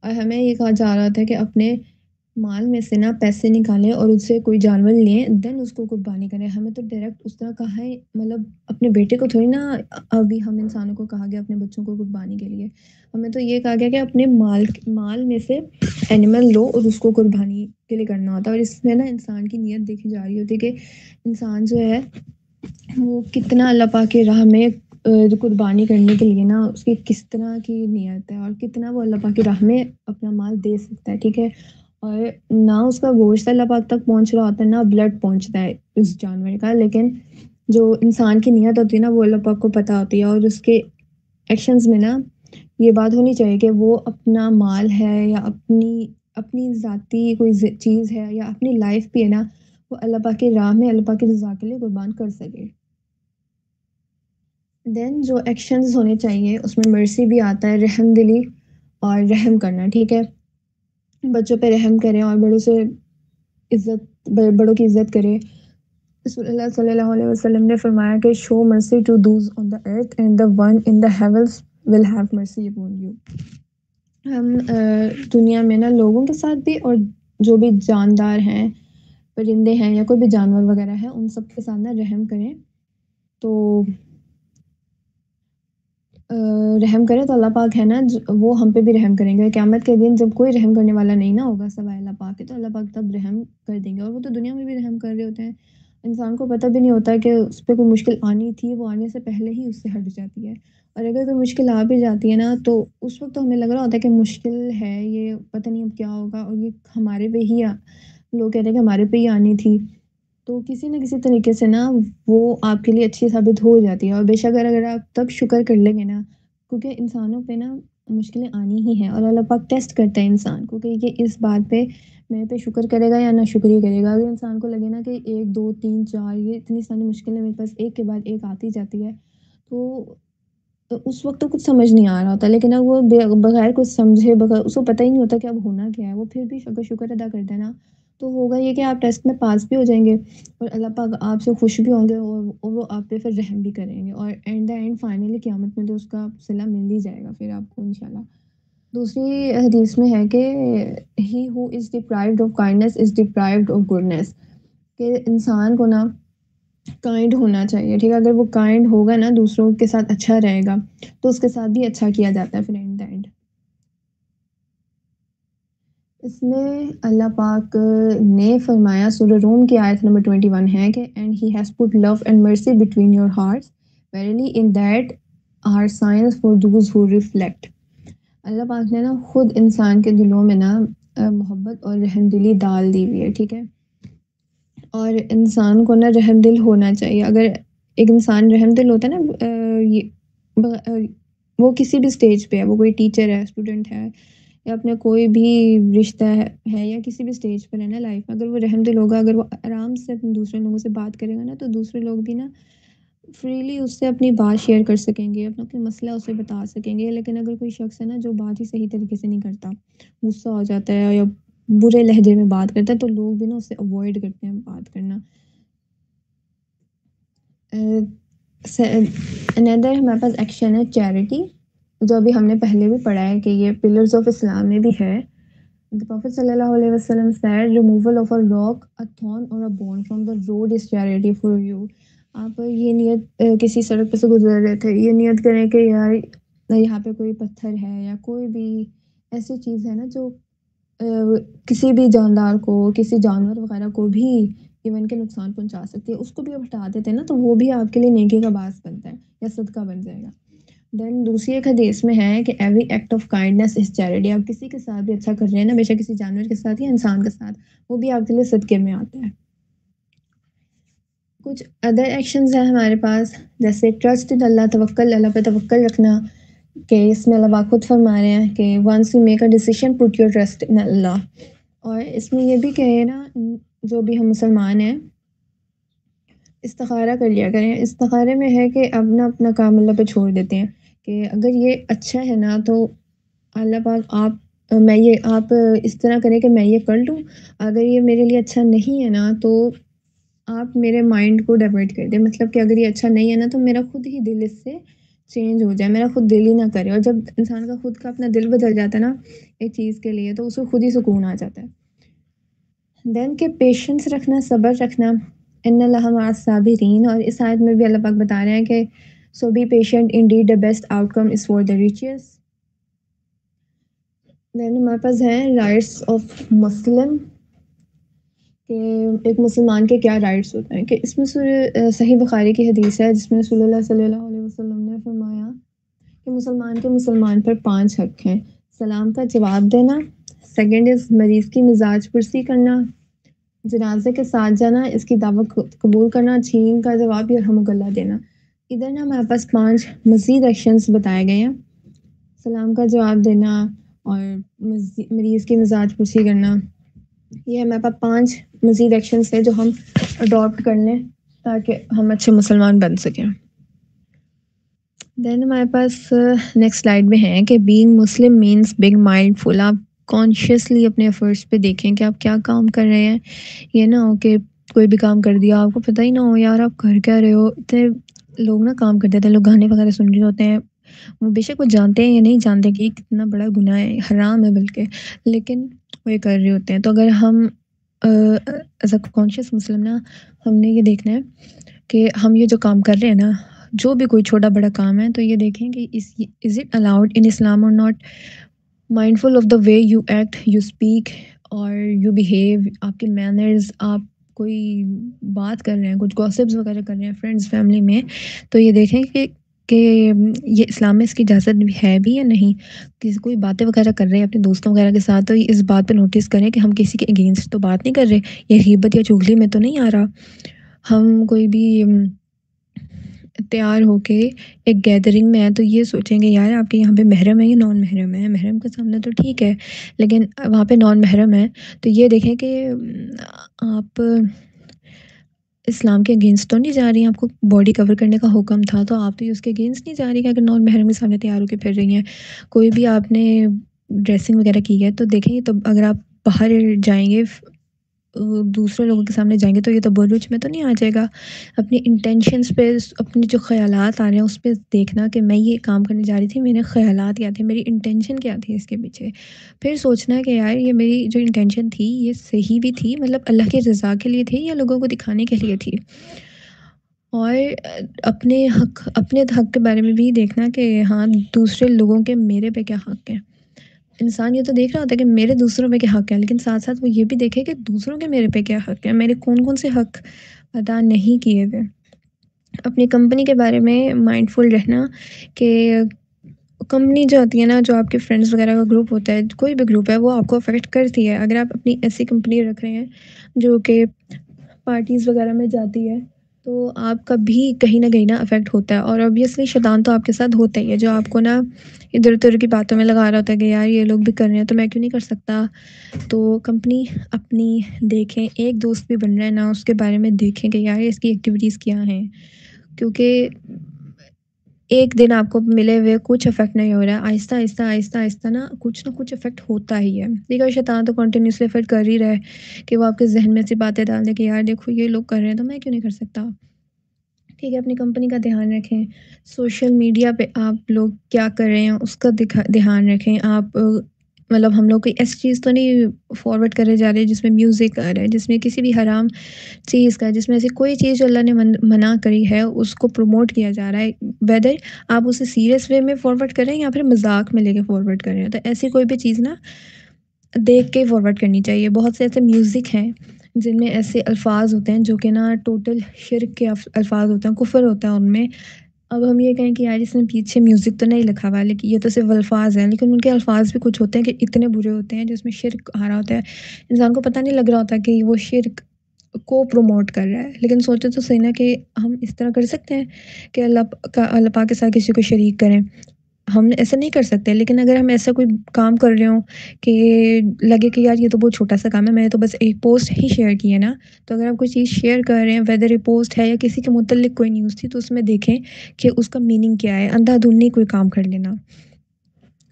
اور ہمیں یہ کہا جا رہا تھا کہ اپنے مال میں سے نا پیسے نکالیں اور اس سے کوئی جانور لیں، دین اس کو قربانی کریں۔ ہمیں تو ڈائریکٹ اس طرح کہا ہے، مطلب اپنے بیٹے کو تھوڑی نا ابھی ہم انسانوں کو کہا گیا اپنے بچوں کو قربانی کے لیے، ہمیں تو یہ کہا گیا کہ اپنے مال میں سے اینیمل لو اور اس کو قربانی کے لیے کرنا ہوتا ہے۔ اور اس میں نا انسان کی نیت دیکھی جا رہی ہوتی ہے کہ انسان جو ہے وہ کتنا اللہ پاک کی راہ میں قربانی کرنے کے لیے نا اس کی کس طرح کی نیت ہے، اور کتنا وہ اللہ پاک کی راہ میں اپنا مال دے سکتا ہے، ٹھیک ہے؟ اور نہ اس کا گوشت اللہ پاک تک پہنچ رہا ہوتا ہے، نہ بلڈ پہنچتا ہے اس جانور کا، لیکن جو انسان کی نیت ہوتی ہے نا وہ اللہ پاک کو پتہ ہوتی ہے، اور اس کے ایکشنز میں نا یہ بات ہونی چاہیے کہ وہ اپنا مال ہے یا اپنی ذاتی کوئی چیز ہے یا اپنی لائف بھی ہے نا، وہ اللہ پاک کی راہ میں اللہ پاک کی رضا کے لیے قربان کر سکے۔ دین جو ایکشنز ہونے چاہیے اس میں مرسی بھی آتا ہے، رحم دلی اور رحم کرنا، ٹھیک ہے؟ بچوں پہ رحم کریں اور بڑوں کی عزت کریں۔ رسول اللہ صلی اللہ علیہ وسلم نے فرمایا کہ show mercy to those on the earth and the one in the heavens will have mercy upon you۔ ہم دنیا میں نا لوگوں کے ساتھ بھی اور جو بھی جاندار ہیں، پرندے ہیں یا کوئی بھی جانور وغیرہ ہے، ان سب کے ساتھ نا رحم کریں، تو رحم کریں تو اللہ پاک ہے نا وہ ہم پہ بھی رحم کریں گے۔ قیامت کے دن جب کوئی رحم کرنے والا نہیں نا ہوگا سوائے اللہ پاک کے، تو اللہ پاک تب رحم کر دیں گے، اور وہ تو دنیا میں بھی رحم کر رہے ہوتے ہیں۔ انسان کو پتہ بھی نہیں ہوتا کہ اس پہ کوئی مشکل آنی تھی، وہ آنے سے پہلے ہی اس سے ہٹ جاتی ہے، اور اگر کوئی مشکل آ بھی جاتی ہے نا تو اس وقت تو ہمیں لگ رہا ہوتا ہے کہ مشکل ہے، یہ پتہ نہیں اب کیا ہوگا، اور یہ ہمارے پہ ہی لوگ کہتے ہیں کہ ہمارے پہ ہی آنی تھی، تو کسی نہ کسی طریقے سے نا وہ آپ کے لیے اچھی ثابت ہو جاتی ہے، اور بے شک اگر آپ تب شکر کر لیں گے نا، کیونکہ انسانوں پہ نا مشکلیں آنی ہی ہیں، اور اللہ پاک ٹیسٹ کرتا ہے انسان کو کہ یہ اس بات پہ میرے پہ شکر کرے گا یا نہ شکری کرے گا۔ اگر انسان کو لگے نا کہ 1 2 3 4 یہ اتنی ساری مشکلیں میرے پاس ایک کے بعد ایک آتی جاتی ہے، تو اس وقت تو کچھ سمجھ نہیں آ رہا ہوتا، لیکن اب وہ بغیر کچھ سمجھے، بغیر اس کو پتہ ہی نہیں ہوتا کہ اب ہونا کیا ہے، وہ پھر بھی اگر شکر ادا کرتا ہے نا، تو ہوگا یہ کہ آپ ٹیسٹ میں پاس بھی ہو جائیں گے، اور اللہ پاک آپ سے خوش بھی ہوں گے، اور وہ آپ پہ پھر رحم بھی کریں گے، اور اینڈ دا اینڈ فائنلی قیامت میں تو اس کا صلہ مل ہی جائے گا پھر آپ کو انشاءاللہ۔ دوسری حدیث میں ہے کہ he who is deprived of kindness is deprived of goodness, کہ انسان کو نا کائنڈ ہونا چاہیے، ٹھیک ہے، اگر وہ کائنڈ ہوگا نا، دوسروں کے ساتھ اچھا رہے گا، تو اس کے ساتھ بھی اچھا کیا جاتا ہے پھر اینڈ دا اینڈ۔ اس میں اللہ پاک نے فرمایا، سورہ روم کی آیت نمبر 21 ہے کہ and he has put love and mercy between your hearts verily in that are signs for those who reflect. اللہ پاک نے نا خود انسان کے دلوں میں نا محبت اور رحم دلی ڈال دی ہوئی ہے، ٹھیک ہے، اور انسان کو نا رحم دل ہونا چاہیے۔ اگر ایک انسان رحم دل ہوتا ہے نا، وہ کسی بھی سٹیج پہ ہے، وہ کوئی ٹیچر ہے، اسٹوڈنٹ ہے، یا اپنے کوئی بھی رشتہ ہے یا کسی بھی سٹیج پر ہے نا لائف میں، اگر وہ رحم دل ہوگا، اگر وہ آرام سے اپنے دوسرے لوگوں سے بات کرے گا نا، تو دوسرے لوگ بھی نا فریلی اس سے اپنی بات شیئر کر سکیں گے، اپنا کوئی مسئلہ اسے بتا سکیں گے۔ لیکن اگر کوئی شخص ہے نا جو بات ہی صحیح طریقے سے نہیں کرتا، غصہ ہو جاتا ہے یا برے لہجے میں بات کرتا ہے، تو لوگ بھی نا اس سے اوائڈ کرتے ہیں بات کرنا۔ اندر ہمارے پاس ایکشن ہے چیریٹی، جو ابھی ہم نے پہلے بھی پڑھا ہے کہ یہ پلرز آف اسلام میں بھی ہے۔ The Prophet صلی اللہ علیہ وسلم said, removal of a rock, a thorn or a bone from the road is charity for you۔ آپ یہ نیت کسی سڑک پہ سے گزر رہے تھے، یہ نیت کریں کہ یار یہاں پہ کوئی پتھر ہے یا کوئی بھی ایسی چیز ہے نا جو کسی بھی جاندار کو، کسی جانور وغیرہ کو بھی ایون کے نقصان پہنچا سکتی ہے، اس کو بھی آپ ہٹا دیتے ہیں نا، تو وہ بھی آپ کے لیے نیکی کا باعث بنتا ہے یا صدقہ بن جائے گا۔ دین دوسری ایک حدیث میں ہے کہ every act of kindness is charity, آپ کسی کے ساتھ بھی اچھا کر رہے ہیں نا، بے شک کسی جانور کے ساتھ یا انسان کے ساتھ، وہ بھی آپ کے لیے صدقے میں آتا ہے۔ کچھ ادر ایکشنز ہیں ہمارے پاس، جیسے ٹرسٹ ان اللہ، توکل اللہ پہ توکل رکھنا، کہ اس میں اللہ پاک خود فرما رہے ہیں کہ once you make a decision put your trust in Allah. اور اس میں یہ بھی کہے نا، جو بھی ہم مسلمان ہیں استخارہ کر لیا کریں۔ استخارے میں ہے کہ اپنا اپنا کام اللہ پہ چھوڑ دیتے ہیں، کہ اگر یہ اچھا ہے نا تو اللہ پاک آپ اس طرح کریں کہ میں یہ کر لوں، اگر یہ میرے لیے اچھا نہیں ہے نا تو آپ میرے مائنڈ کو ڈائیورٹ کر دیں، مطلب کہ اگر یہ اچھا نہیں ہے نا تو میرا خود ہی دل اس سے چینج ہو جائے، میرا خود دل ہی نہ کرے۔ اور جب انسان کا خود کا اپنا دل بدل جاتا ہے نا ایک چیز کے لیے، تو اس کو خود ہی سکون آ جاتا ہے۔ دین کہ پیشنس رکھنا، صبر رکھنا، ان اللہ مع الصابرین، اور اس آیت میں بھی اللہ پاک بتا رہے ہیں کہ so be patient indeed the best outcome is for the righteous۔ Then ہمارے پاس ہیں رائٹس آف مسلم، کہ ایک مسلمان کے کیا رائٹس ہوتے ہیں، کہ اس میں صحیح بخاری کی حدیث ہے جس میں رسول اللہ صلی اللہ علیہ وسلم نے فرمایا کہ مسلمان کے مسلمان پر 5 حق ہیں: سلام کا جواب دینا، سیکنڈ از مریض کی مزاج پرسی کرنا، جنازے کے ساتھ جانا، اس کی دعوت قبول کرنا، چھین کا جواب یرحمک اللہ دینا۔ ادھر نا ہمارے پاس 5 مزید ایکشنز بتائے گئے ہیں: سلام کا جواب دینا اور مریض کی مزاج پرسی کرنا، یہ ہمارے پاس 5 مزید ایکشنز ہیں جو ہم اڈاپٹ کر لیں تاکہ ہم اچھے مسلمان بن سکیں۔ دین ہمارے پاس نیکسٹ سلائڈ میں ہے کہ being Muslim means being mindful. آپ کانشیسلی اپنے ایفرٹس پہ دیکھیں کہ آپ کیا کام کر رہے ہیں، یہ نہ ہو کہ کوئی بھی کام کر دیا آپ کو پتہ ہی نہ ہو یار آپ کر کیا رہے ہو۔ اتنے لوگ نا کام کرتے ہیں، لوگ گانے وغیرہ سن رہے ہوتے ہیں، وہ بے شک وہ جانتے ہیں یا نہیں جانتے کہ یہ کتنا بڑا گناہ ہے، حرام ہے بلکہ، لیکن وہ یہ کر رہے ہوتے ہیں۔ تو اگر ہم ایز اے کانشیس مسلم نا، ہم نے یہ دیکھنا ہے کہ ہم یہ جو کام کر رہے ہیں نا، جو بھی کوئی چھوٹا بڑا کام ہے، تو یہ دیکھیں کہ از اٹ الاؤڈ ان اسلام اور not, mindful of the way you act, you speak اور یو بیہیو، آپ کے مینرز، آپ کوئی بات کر رہے ہیں، کچھ گوسپس وغیرہ کر رہے ہیں فرینڈس فیملی میں، تو یہ دیکھیں کہ کہ یہ اسلام میں اس کی اجازت بھی ہے بھی یا نہیں. کسی کوئی باتیں وغیرہ کر رہے ہیں اپنے دوستوں وغیرہ کے ساتھ تو اس بات پہ نوٹس کریں کہ ہم کسی کے اگینسٹ تو بات نہیں کر رہے، یا غیبت یا چغلی میں تو نہیں آ رہا. ہم کوئی بھی تیار ہو کے ایک گیدرنگ میں ہے تو یہ سوچیں گے یار آپ کے یہاں پہ محرم ہے یا نان محرم ہے. محرم کے سامنے تو ٹھیک ہے، لیکن وہاں پہ نان محرم ہے تو یہ دیکھیں کہ آپ اسلام کے اگینسٹ تو نہیں جا رہی ہیں. آپ کو باڈی کور کرنے کا حکم تھا تو آپ تو اس کے اگینسٹ نہیں جا رہی کہ اگر نان محرم کے سامنے تیار ہو کے پھر رہی ہیں. کوئی بھی آپ نے ڈریسنگ وغیرہ کی ہے تو دیکھیں تو اگر آپ باہر جائیں گے دوسرے لوگوں کے سامنے جائیں گے تو یہ تبرج میں تو نہیں آ جائے گا. اپنی انٹینشنس پہ، اپنے جو خیالات آ رہے ہیں اس پہ دیکھنا کہ میں یہ کام کرنے جا رہی تھی، میرے خیالات کیا تھے، میری انٹینشن کیا تھی اس کے پیچھے. پھر سوچنا کہ یار یہ میری جو انٹینشن تھی یہ صحیح بھی تھی، مطلب اللہ کی رضا کے لیے تھی یا لوگوں کو دکھانے کے لیے تھی. اور اپنے حق کے بارے میں بھی دیکھنا کہ ہاں دوسرے لوگوں کے میرے پہ کیا حق ہے. انسان یہ تو دیکھ رہا ہوتا ہے کہ میرے دوسروں پہ کیا حق ہے، لیکن ساتھ ساتھ وہ یہ بھی دیکھے کہ دوسروں کے میرے پہ کیا حق ہے، میرے کون کون سے حق ادا نہیں کیے ہوئے. اپنی کمپنی کے بارے میں مائنڈ فل رہنا کہ کمپنی جو ہوتی ہے نا، جو آپ کے فرینڈس وغیرہ کا گروپ ہوتا ہے، کوئی بھی گروپ ہے، وہ آپ کو افیکٹ کرتی ہے. اگر آپ اپنی ایسی کمپنی رکھ رہے ہیں جو کہ پارٹیز وغیرہ میں جاتی ہے تو آپ کا بھی کہیں نہ کہیں نا افیکٹ ہوتا ہے. اور obviously شیطان تو آپ کے ساتھ ہوتا ہی ہے، جو آپ کو نا ادھر ادھر کی باتوں میں لگا رہا ہوتا ہے کہ یار یہ لوگ بھی کر رہے ہیں تو میں کیوں نہیں کر سکتا. تو کمپنی اپنی دیکھیں، ایک دوست بھی بن رہا ہے نا اس کے بارے میں دیکھیں کہ یار اس کی ایکٹیویٹیز کیا ہیں، کیونکہ ایک دن آپ کو ملے ہوئے کچھ افیکٹ نہیں ہو رہا ہے، آہستہ آہستہ آہستہ آہستہ نا کچھ افیکٹ ہوتا ہی ہے. دیکھو شیطان تو کنٹینیوسلی افیکٹ کر ہی رہا ہے کہ وہ آپ کے ذہن میں سے باتیں ڈال دے کہ یار دیکھو یہ لوگ کر رہے ہیں تو میں کیوں نہیں کر سکتا. ٹھیک ہے، اپنی کمپنی کا دھیان رکھیں. سوشل میڈیا پہ آپ لوگ کیا کر رہے ہیں اس کا دھیان رکھیں. آپ مطلب ہم لوگ کوئی ایسی چیز تو نہیں فارورڈ کرے جا رہے جس میں میوزک آ رہا ہے، جس میں کسی بھی حرام چیز کا، جس میں ایسی کوئی چیز جو اللہ نے منع کری ہے اس کو پروموٹ کیا جا رہا ہے. ویدر آپ اسے سیریس وے میں فارورڈ کریں یا پھر مذاق میں لے کے فارورڈ کریں، تو ایسی کوئی بھی چیز نا دیکھ کے فارورڈ کرنی چاہیے. بہت سے ایسے میوزک ہیں جن میں ایسے الفاظ ہوتے ہیں جو کہ نا ٹوٹل شرک کے الفاظ ہوتے ہیں، کفر ہوتا ہے ان میں. اب ہم یہ کہیں کہ یار اس نے پیچھے میوزک تو نہیں لکھا ہوا، لیکن یہ تو صرف الفاظ ہیں، لیکن ان کے الفاظ بھی کچھ ہوتے ہیں کہ اتنے برے ہوتے ہیں جس میں شرک آ رہا ہوتا ہے. انسان کو پتہ نہیں لگ رہا ہوتا کہ وہ شرک کو پروموٹ کر رہا ہے. لیکن سوچے تو صحیح نا کہ ہم اس طرح کر سکتے ہیں کہ اللہ پاک کے ساتھ کسی کو شریک کریں. ہم ایسا نہیں کر سکتے، لیکن اگر ہم ایسا کوئی کام کر رہے ہوں کہ لگے کہ یار یہ تو بہت چھوٹا سا کام ہے، میں نے تو بس ایک پوسٹ ہی شیئر کی ہے نا، تو اگر آپ کوئی چیز شیئر کر رہے ہیں ویدر یہ پوسٹ ہے یا کسی کے متعلق کوئی نیوز تھی تو اس میں دیکھیں کہ اس کا میننگ کیا ہے. اندھا دھند کوئی کام کر لینا.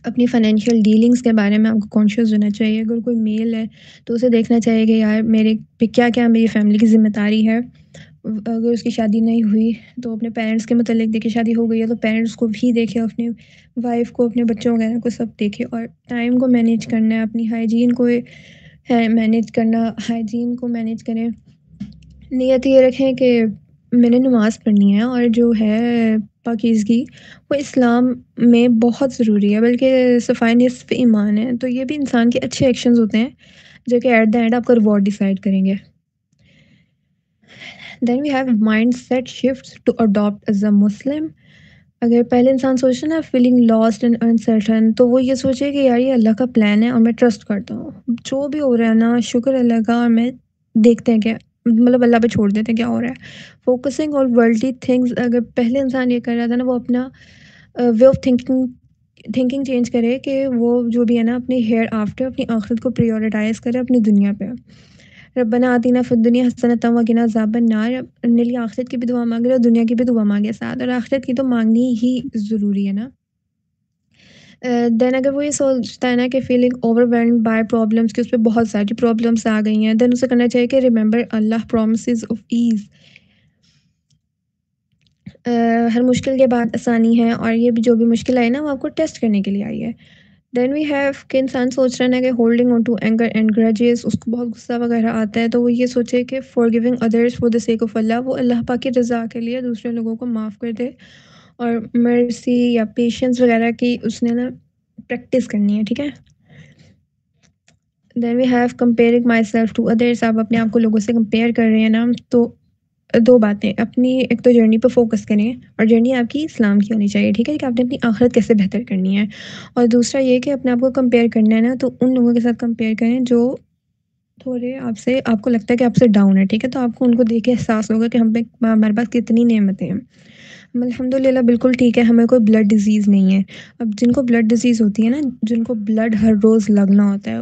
اپنی فائنینشیل ڈیلنگز کے بارے میں آپ کو کانشیس ہونا چاہیے. اگر کوئی میل ہے تو اسے دیکھنا چاہیے کہ یار میرے پہ کیا کیا میری فیملی کی ذمہ داری ہے. اگر اس کی شادی نہیں ہوئی تو اپنے پیرنٹس کے متعلق دیکھے، شادی ہو گئی ہے تو پیرنٹس کو بھی دیکھے، اپنی وائف کو، اپنے بچوں وغیرہ کو سب دیکھے. اور ٹائم کو مینیج کرنا ہے، اپنی ہائیجین کو مینیج کرنا، ہائیجین کو مینیج کریں. نیت یہ رکھیں کہ میں نے نماز پڑھنی ہے، اور جو ہے پاکیزگی وہ اسلام میں بہت ضروری ہے، بلکہ صفائی نصف ایمان ہے. تو یہ بھی انسان کے اچھے ایکشنز ہوتے ہیں جو کہ ایٹ دا اینڈ آپ کا ریوارڈ ڈیسائیڈ کریں گے. Then we have mindset shift to adapt as a Muslim. اگر پہلے انسان سوچے نا فیلنگ لاسٹ اینڈ انسرٹن، تو وہ یہ سوچے کہ یار یہ اللہ کا پلان ہے اور میں ٹرسٹ کرتا ہوں. جو بھی ہو رہا ہے نا شکر اللہ کا، اور میں دیکھتے ہیں کہ مطلب اللہ پہ چھوڑ دیتے ہیں کیا ہو رہا ہے. فوکسنگ اور ورلڈلی تھنگز، اگر پہلے انسان یہ کر رہا تھا نا وہ اپنا وے آف تھنکنگ چینج کرے کہ وہ جو بھی ہے نا اپنی ہیئر آفٹر، اپنی آخرت کو پریورٹائز کرے اپنی دنیا پہ. ربنا آتینا فی الدنیا حسنۃ وقنا عذاب النار. اپنے لیے آخرت کی بھی دعا مانگے اور دنیا کی بھی دعا مانگے ساتھ، اور آخرت کی تو مانگنی ہی ضروری ہے نا. دین اگر وہ یہ سوچتا ہے نا کہ feeling over valid by problems, کہ اس پہ بہت ساری پرابلمس آ گئی ہیں، دین اسے کرنا چاہیے کہ remember Allah promises of ease. ہر مشکل کے بعد آسانی ہے، اور یہ بھی جو بھی مشکل آئی نا وہ آپ کو ٹیسٹ کرنے کے لیے آئی ہے. دین وی ہیو کہ انسان سوچ رہا ہے نا کہ holding on to anger and grudges, اس کو بہت غصہ وغیرہ آتا ہے، تو وہ یہ سوچے کہ forgiving others for the sake of Allah, وہ اللہ پاک کی رضا کے لیے دوسرے لوگوں کو معاف کر دے. اور مرسی یا پیشنس وغیرہ کی اس نے نا پریکٹس کرنی ہے. ٹھیک ہے. Then we have comparing myself to others. آپ اپنے آپ کو لوگوں سے کمپیئر کر رہے ہیں نا، تو 2 باتیں اپنی ایک تو جرنی پہ فوکس کریں اور جرنی آپ کی اسلام کی ہونی چاہیے، ٹھیک ہے؟ کہ آپ نے اپنی آخرت کیسے بہتر کرنی ہے، اور دوسرا یہ کہ اپنے آپ کو کمپیئر کرنا ہے نا تو ان لوگوں کے ساتھ کمپیئر کریں جو تھوڑے آپ کو لگتا ہے کہ آپ سے ڈاؤن ہے، ٹھیک ہے؟ تو آپ کو ان کو دیکھ کے احساس ہوگا کہ ہمارے پاس کتنی نعمتیں ہیں۔ ہم الحمدللہ بالکل ٹھیک ہے، ہمیں کوئی بلڈ ڈیزیز نہیں ہے۔ اب جن کو بلڈ ڈیزیز ہوتی ہے نا، جن کو بلڈ ہر روز لگنا ہوتا ہے،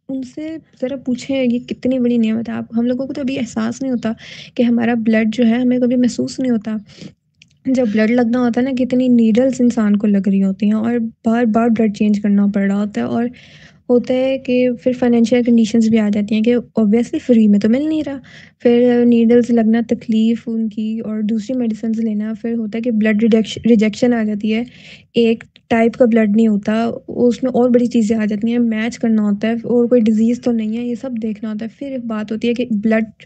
ان سے ذرا پوچھیں یہ کتنی بڑی نعمت ہے۔ آپ ہم لوگوں کو تو ابھی احساس نہیں ہوتا کہ ہمارا بلڈ جو ہے ہمیں کبھی محسوس نہیں ہوتا۔ جب بلڈ لگنا ہوتا ہے نا، کتنی نیڈلز انسان کو لگ رہی ہوتی ہیں اور بار بار بلڈ چینج کرنا پڑ رہا ہوتا ہے، اور ہوتا ہے کہ پھر فائنینشیل کنڈیشنز بھی آ جاتی ہیں کہ اوبویسلی فری میں تو مل نہیں رہا، پھر نیڈلز لگنا تکلیف ان کی، اور دوسری میڈیسنز لینا، پھر ہوتا ہے کہ بلڈ ریجیکشن آ جاتی ہے، ایک ٹائپ کا بلڈ نہیں ہوتا، اس میں اور بڑی چیزیں آ جاتی ہیں، میچ کرنا ہوتا ہے اور کوئی ڈیزیز تو نہیں ہے، یہ سب دیکھنا ہوتا ہے، پھر ایک بات ہوتی ہے کہ بلڈ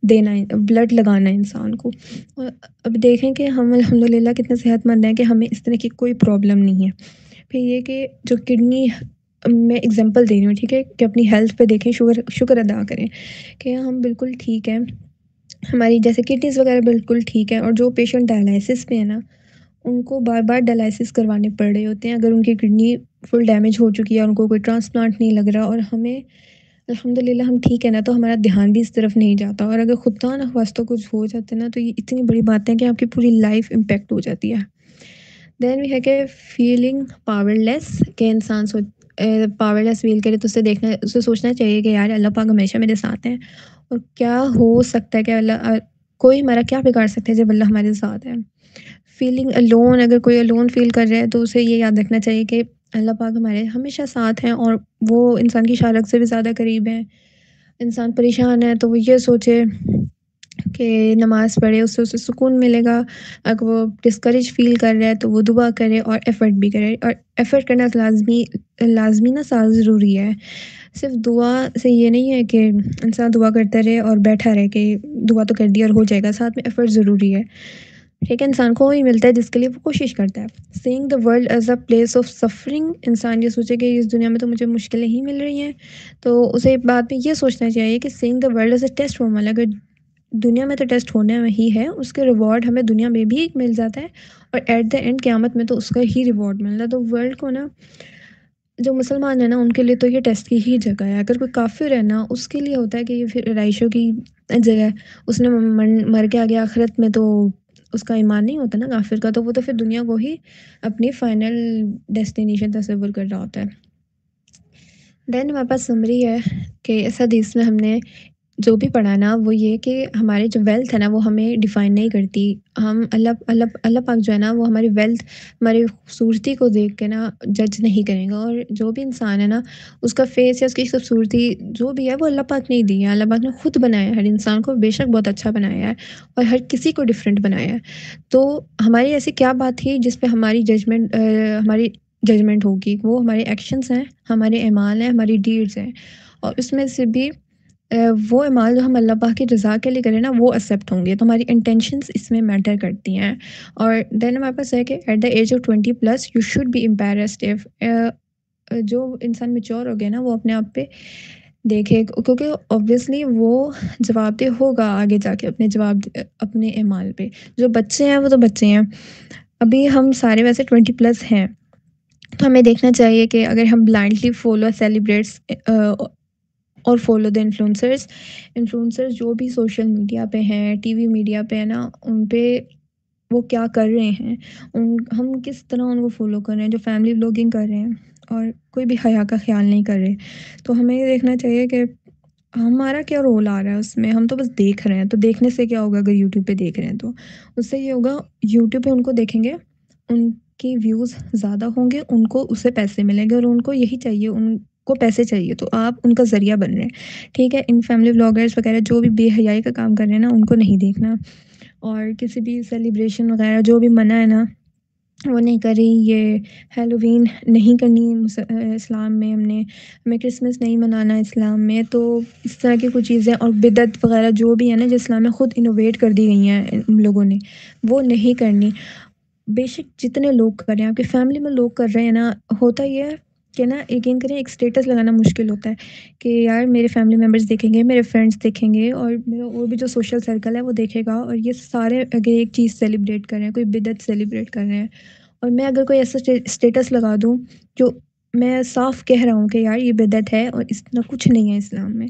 دینا ہے، بلڈ لگانا ہے انسان کو۔ اور اب دیکھیں کہ ہم الحمدللہ کتنے صحت مند ہیں کہ ہمیں اس طرح کی کوئی پرابلم نہیں ہے۔ پھر یہ کہ جو کڈنی، میں اگزامپل دے رہی ہوں، ٹھیک ہے؟ کہ اپنی ہیلتھ پہ دیکھیں، شکر ادا کریں کہ ہم بالکل ٹھیک ہیں، ہماری جیسے کڈنیز وغیرہ بالکل ٹھیک ہے، اور جو پیشنٹ ڈائلائسس پہ ہے نا، ان کو بار بار ڈائلائسس کروانے پڑ رہے ہوتے ہیں اگر ان کی کڈنی فل ڈیمیج ہو چکی ہے، ان کو کوئی ٹرانسپلانٹ نہیں لگ رہا، اور ہمیں الحمدللہ ہم ٹھیک ہے نا، تو ہمارا دھیان بھی اس طرف نہیں جاتا، اور اگر خدا نخواستہ کچھ ہو جاتا ہے نا، تو یہ اتنی بڑی بات ہے کہ آپ کی پوری لائف امپیکٹ ہو جاتی ہے۔ دین بھی ہے کہ فیلنگ پاور لیس، کہ انسان پاور لیس فیل کرے تو اسے سوچنا چاہیے کہ یار اللہ پاک ہمیشہ میرے ساتھ ہیں، اور کیا ہو سکتا ہے کہ کوئی ہمارا کیا بگاڑ سکتا ہے جب اللہ ہمارے ساتھ ہے۔ فیلنگ الون، اگر کوئی الون فیل کر رہا ہے تو اسے یہ یاد رکھنا چاہیے کہ اللہ پاک ہمارے ہمیشہ ساتھ ہیں، اور وہ انسان کی شارک سے بھی زیادہ قریب ہیں۔ انسان پریشان ہے تو وہ یہ سوچے کہ نماز پڑھے، اس سے اسے سکون ملے گا۔ اگر وہ ڈسکریج فیل کر رہا ہے تو وہ دعا کرے اور ایفرٹ بھی کرے، اور ایفرٹ کرنا لازمی نا ساتھ ضروری ہے۔ صرف دعا سے یہ نہیں ہے کہ انسان دعا کرتا رہے اور بیٹھا رہے کہ دعا تو کر دی اور ہو جائے گا، ساتھ میں ایفرٹ ضروری ہے، ٹھیک ہے؟ انسان کو وہی ملتا ہے جس کے لیے وہ کوشش کرتا ہے۔ Seeing the world as a place of suffering, انسان یہ سوچے کہ اس دنیا میں تو مجھے مشکلیں ہی مل رہی ہیں، تو اسے بعد میں یہ سوچنا چاہیے کہ seeing the world as a test for my, اگر دنیا میں تو ٹیسٹ ہونے میں ہی ہے، اس کے ریوارڈ ہمیں دنیا میں بھی مل جاتا ہے، اور ایٹ دا اینڈ قیامت میں تو اس کا ہی ریوارڈ ملنا ہے۔ تو ورلڈ کو نا، جو مسلمان ہیں نا، ان کے لیے تو یہ ٹیسٹ کی ہی جگہ ہے۔ اگر کوئی کافر ہے نا، اس کے لیے ہوتا ہے کہ یہ پھر رائشوں کی جگہ ہے، اس نے مر کے آگے آخرت میں تو اس کا ایمان نہیں ہوتا نا کافر کا، تو وہ تو پھر دنیا کو ہی اپنی فائنل ڈیسٹینیشن تصور کر رہا ہوتا ہے۔ دین ہمارے پاس سمری ہے کہ اس حدیث میں ہم نے جو بھی پڑھا نا، وہ یہ کہ ہماری جو ویلتھ ہے نا، وہ ہمیں ڈیفائن نہیں کرتی۔ ہم اللہ پاک جو ہے نا، وہ ہماری ویلتھ، ہماری خوبصورتی کو دیکھ کے نا جج نہیں کرے گا، اور جو بھی انسان ہے نا، اس کا فیس یا اس کی خوبصورتی جو بھی ہے وہ اللہ پاک نے دی ہے، اللہ پاک نے خود بنایا ہے، ہر انسان کو بے شک بہت اچھا بنایا ہے، اور ہر کسی کو ڈفرینٹ بنایا ہے۔ تو ہماری ایسی کیا بات تھی جس پہ ہماری ججمنٹ ہوگی؟ وہ ہمارے ایکشنز ہیں، ہمارے اعمال ہیں، ہماری ڈیڈز ہیں، اور اس میں سے بھی وہ اعمال جو ہم اللہ پاک کی رضا کے لیے کریں نا، وہ ایکسیپٹ ہوں گے، تو ہماری انٹینشنس اس میں میٹر کرتی ہیں۔ اور دین ہمارے پاس ہے کہ at the age of 20+ you should be impressed of, جو انسان میچور ہو گیا نا، وہ اپنے آپ پہ دیکھے، کیونکہ اوبویسلی وہ جواب دہ ہوگا آگے جا کے اپنے اعمال پہ۔ جو بچے ہیں وہ تو بچے ہیں، ابھی ہم سارے ویسے 20+ ہیں، تو ہمیں دیکھنا چاہیے کہ اگر ہم بلائنڈلی فالو سیلیبریٹس اور فالو دا انفلوئنسرز جو بھی سوشل میڈیا پہ ہیں، ٹی وی میڈیا پہ ہے نا، ان پہ وہ کیا کر رہے ہیں، ہم کس طرح ان کو فالو کر رہے ہیں، جو فیملی بلاگنگ کر رہے ہیں اور کوئی بھی حیا کا خیال نہیں کر رہے، تو ہمیں یہ دیکھنا چاہیے کہ ہمارا کیا رول آ رہا ہے اس میں۔ ہم تو بس دیکھ رہے ہیں، تو دیکھنے سے کیا ہوگا؟ اگر یوٹیوب پہ دیکھ رہے ہیں تو اس سے یہ ہوگا، یوٹیوب پہ ان کو دیکھیں گے، ان کی ویوز زیادہ ہوں گے، ان کو اس سے پیسے ملیں گے، اور ان کو یہی چاہیے، ان کو پیسے چاہیے، تو آپ ان کا ذریعہ بن رہے ہیں، ٹھیک ہے؟ ان فیملی بلاگرز وغیرہ جو بھی بے حیائی کا کام کر رہے ہیں نا، ان کو نہیں دیکھنا، اور کسی بھی سیلیبریشن وغیرہ جو بھی منع ہے نا، وہ نہیں کری۔ یہ ہیلووین نہیں کرنی اسلام میں، ہمیں کرسمس نہیں منانا اسلام میں، تو اس طرح کی کچھ چیزیں، اور بدعت وغیرہ جو بھی ہے نا، جو اسلام میں خود انوویٹ کر دی گئی ہیں ان لوگوں نے، وہ نہیں کرنی۔ بے شک جتنے لوگ کر رہے ہیں، آپ کی فیملی میں لوگ کر رہے ہیں نا، ہوتا یہ ہے کہ نا یقین کریں ایک اسٹیٹس لگانا مشکل ہوتا ہے کہ یار میرے فیملی ممبرس دیکھیں گے، میرے فرینڈس دیکھیں گے اور میرا اور بھی جو سوشل سرکل ہے وہ دیکھے گا، اور یہ سارے اگر ایک چیز سیلیبریٹ کر رہے ہیں، کوئی بدعت سیلیبریٹ کر رہے ہیں، اور میں اگر کوئی ایسا اسٹیٹس لگا دوں جو میں صاف کہہ رہا ہوں کہ یار یہ بدعت ہے اور اس طرح کچھ نہیں ہے اسلام میں،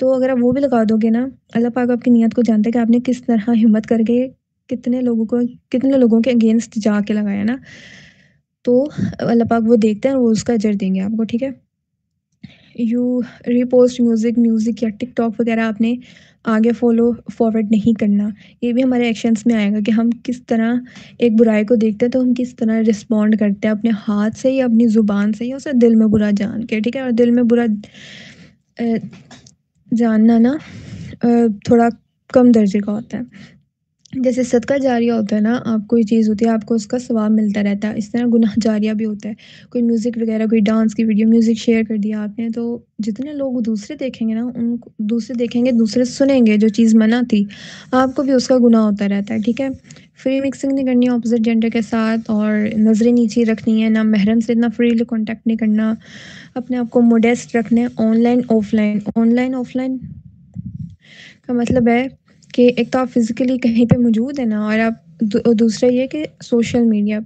تو اگر آپ وہ بھی لگا دو گے نا، اللہ پاک آپ کی نیت کو جانتا ہے کہ آپ نے کس طرح ہمت کر کے کتنے لوگوں کے اگینسٹ جا کے لگایا نا، تو اللہ پاک وہ دیکھتے ہیں اور وہ اس کا اجر دیں گے آپ کو، ٹھیک ہے؟ یو ریپوسٹ میوزک یا ٹک ٹاک وغیرہ آپ نے آگے فالو فارورڈ نہیں کرنا، یہ بھی ہمارے ایکشنس میں آئے گا کہ ہم کس طرح ایک برائی کو دیکھتے ہیں تو ہم کس طرح رسپونڈ کرتے ہیں اپنے ہاتھ سے یا اپنی زبان سے یا اسے دل میں برا جان کے، ٹھیک ہے؟ اور دل میں برا جاننا نا تھوڑا کم درجے کا ہوتا ہے، جیسے صدقہ جاریہ ہوتا ہے نا، آپ کوئی چیز ہوتی ہے آپ کو اس کا ثواب ملتا رہتا ہے، اس طرح گناہ جاریہ بھی ہوتا ہے، کوئی میوزک وغیرہ، کوئی ڈانس کی ویڈیو، میوزک شیئر کر دیا آپ نے، تو جتنے لوگ دوسرے دیکھیں گے نا، ان کو دوسرے دیکھیں گے، دوسرے سنیں گے جو چیز منع تھی، آپ کو بھی اس کا گناہ ہوتا رہتا ہے، ٹھیک ہے؟ فری مکسنگ نہیں کرنی اپوزٹ جینڈر کے ساتھ، اور نظریں نیچی رکھنی ہے، نہ محرم سے اتنا فریلی کانٹیکٹ نہیں کرنا، اپنے آپ کو موڈیسٹ رکھنا ہے، آن لائن آف لائن کا مطلب ہے کہ ایک تو آپ فزیکلی کہیں پہ موجود ہیں نا، اور آپ دوسرا یہ کہ سوشل میڈیا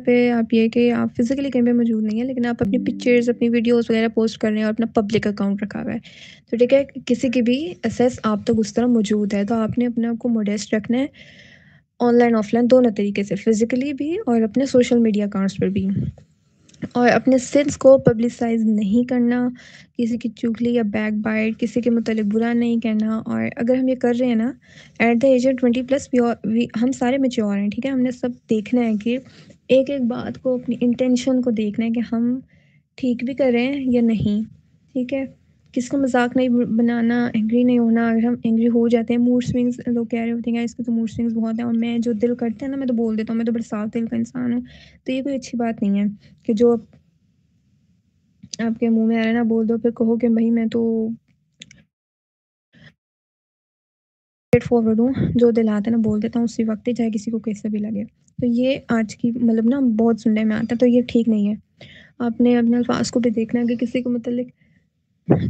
پہ آپ یہ کہ آپ فزیکلی کہیں پہ موجود نہیں ہیں لیکن آپ اپنی پکچرز، اپنی ویڈیوز وغیرہ پوسٹ کر رہے ہیں اور اپنا پبلک اکاؤنٹ رکھا ہوا ہے، تو ٹھیک ہے، کسی کی بھی ایسیس آپ تک اس طرح موجود ہے، تو آپ نے اپنے آپ کو موڈیسٹ رکھنا ہے، آن لائن آف لائن دونوں طریقے سے، فزیکلی بھی اور اپنے سوشل میڈیا اکاؤنٹس پر بھی، اور اپنے سنس کو پبلسائز نہیں کرنا، کسی کی چگلی یا بیک بائٹ، کسی کے متعلق برا نہیں کہنا، اور اگر ہم یہ کر رہے ہیں نا ایٹ دا ایج آف 20+ ہم سارے میچیور ہیں، ٹھیک ہے؟ ہم نے سب دیکھنا ہے کہ ایک ایک بات کو، اپنی انٹینشن کو دیکھنا ہے کہ ہم ٹھیک بھی کر رہے ہیں یا نہیں، ٹھیک ہے؟ کس کو مذاق نہیں بنانا، اینگری نہیں ہونا، اگر ہم اینگری ہو جاتے ہیں، موڈ سوئنگس لوگ کہہ رہے ہوتے ہیں اس کے تو موڈ سوئنگس بہت ہیں، اور میں جو دل کرتے ہیں نا میں تو بول دیتا ہوں، میں تو بڑا صاف دل کا انسان ہوں، تو یہ کوئی اچھی بات نہیں ہے کہ جو آپ کے منہ میں آ رہا ہے نا بول دو، پھر کہو کہ بھائی میں تو اسٹریٹ فارورڈ ہوں، جو دل آتا ہے نا بول دیتا ہوں اسی وقت ہی، چاہے کسی کو کیسے بھی لگے، تو یہ آج کی مطلب نا بہت سننے میں آتا ہے، تو یہ ٹھیک نہیں ہے، آپ نے اپنے الفاظ کو بھی دیکھنا ہے کہ کسی کو متعلق،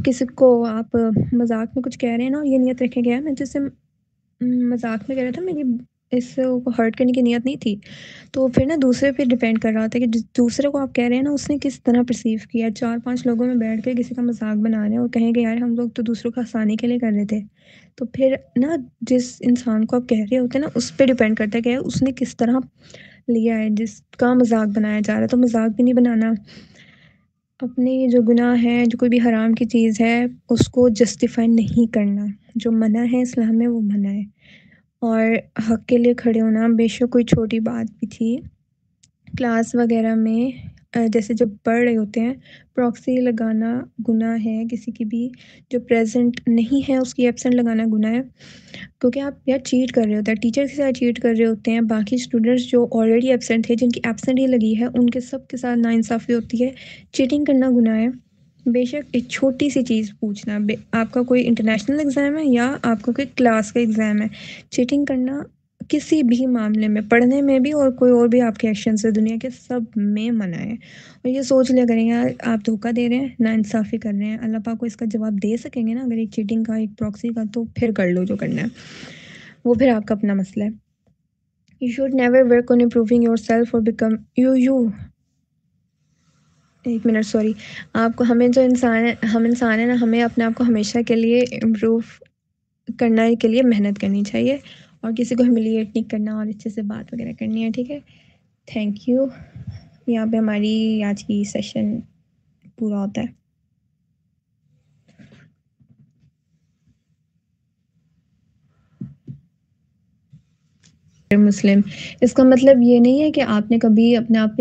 کسی کو آپ مذاق میں کچھ کہہ رہے ہیں نا، یہ نیت رکھے گیا ہے میں جیسے مذاق میں کہہ رہا تھا، میری اس کو ہرٹ کرنے کی نیت نہیں تھی، تو پھر نا دوسرے پہ ڈیپینڈ کر رہا ہوتا ہے کہ دوسرے کو آپ کہہ رہے ہیں نا اس نے کس طرح پرسیو کیا، 4-5 لوگوں میں بیٹھ کے کسی کا مذاق بنا رہے ہیں اور کہیں کہ یار ہم لوگ تو دوسروں کو ہنسانے کے لیے کر رہے تھے، تو پھر نا جس انسان کو آپ کہہ رہے ہوتے ہیں نا اس پہ ڈیپینڈ کرتا ہے کہ اس نے کس طرح لیا ہے، جس کا مذاق بنایا جا رہا ہے، تو مذاق بھی نہیں بنانا، اپنے جو گناہ ہے، جو کوئی بھی حرام کی چیز ہے اس کو جسٹیفائی نہیں کرنا، جو منع ہے اسلام میں وہ منع ہے، اور حق کے لیے کھڑے ہونا، بے شک کوئی چھوٹی بات بھی تھی، کلاس وغیرہ میں جیسے جب پڑھ رہے ہوتے ہیں پراکسی لگانا گناہ ہے، کسی کی بھی جو پریزنٹ نہیں ہے اس کی ایبسنٹ لگانا گناہ ہے، کیونکہ آپ یار چیٹ کر رہے ہوتے ہیں، ٹیچر کے ساتھ چیٹ کر رہے ہوتے ہیں، باقی اسٹوڈنٹس جو آلریڈی ایبسنٹ تھے، جن کی ایبسنٹ ہی لگی ہے، ان کے سب کے ساتھ ناانصافی ہوتی ہے، چیٹنگ کرنا گناہ ہے، بے شک ایک چھوٹی سی چیز پوچھنا، آپ کا کوئی انٹرنیشنل ایگزام ہے یا آپ کا کوئی کلاس کا ایگزام ہے، چیٹنگ کرنا کسی بھی معاملے میں، پڑھنے میں بھی اور کوئی اور بھی آپ کے ایکشن سے دنیا کے سب میں منع ہے، اور یہ سوچ لیا کریں یار آپ دھوکہ دے رہے ہیں، ناانصافی کر رہے ہیں، اللہ پاک کو اس کا جواب دے سکیں گے نا اگر ایک چیٹنگ کا، ایک پراکسی کا، تو پھر کر لو جو کرنا ہے، وہ پھر آپ کا اپنا مسئلہ ہے۔ You should never work on improving your self اور بیکم یو ایک منٹ سوری، آپ کو ہمیں جو ہم انسان ہیں نا، ہمیں اپنے آپ کو ہمیشہ کے لیے امپروو کرنے کے لیے محنت کرنی چاہیے، اور کسی کو ہیوملیٹ نہیں کرنا، اور اچھے سے بات وغیرہ کرنی ہے، ٹھیک ہے؟ تھینک یو، یہاں پہ ہماری آج کی سیشن پورا ہوتا ہے۔ مسلم، اس کا مطلب یہ نہیں ہے کہ آپ نے کبھی اپنے آپ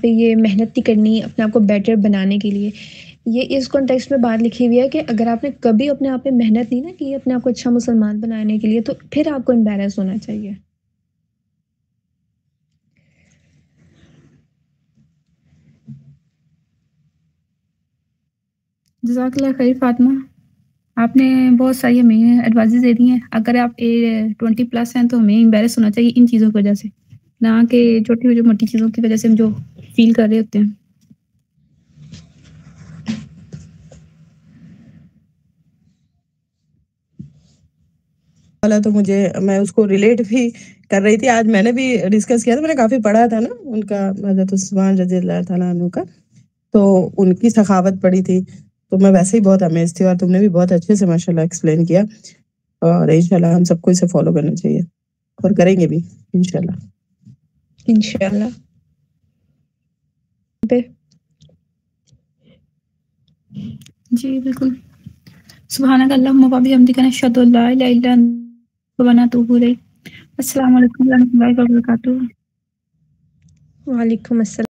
پہ یہ محنت نہیں کرنی اپنے آپ کو بیٹر بنانے کے لیے، یہ اس کانٹیکسٹ میں بات لکھی ہوئی ہے کہ اگر آپ نے کبھی اپنے آپ پہ محنت نہیں نا کی اپنے آپ کو اچھا مسلمان بنانے کے لیے، تو پھر آپ کو امبیرس ہونا چاہیے۔ جزاک اللہ خیر فاطمہ، آپ نے بہت ساری ہمیں ایڈوائزز دے دی ہیں، اگر آپ 20+ ہیں تو ہمیں امبیرس ہونا چاہیے ان چیزوں کی وجہ سے، نہ کہ چھوٹی موٹی چیزوں کی وجہ سے ہم جو فیل کر رہے ہوتے ہیں. والا تو میں اس کو ریلیٹ بھی کر رہی تھی. آج میں نے بھی ڈسکس کیا تھا, میں نے کافی پڑھا تھا نا ان کا, حضرت عثمان رضی اللہ تعالیٰ عنہ کا, تو ان کی سخاوت پڑھی تھی, تو میں ویسے ہی بہت امیز تھی, اور تم نے بھی بہت اچھے سے ماشاء اللہ ایکسپلین کیا, اور انشاءاللہ ہم سب کو اسے فالو کرنا چاہیے اور کریں گے بھی انشاءاللہ. انشاءاللہ. جی بالکل. سبحانک اللہم و بحمدک نشہد ان لا الہ الا انت ونتوب الیک. السلام علیکم و رحمۃ اللہ وبرکاتہ. وعلیکم السلام.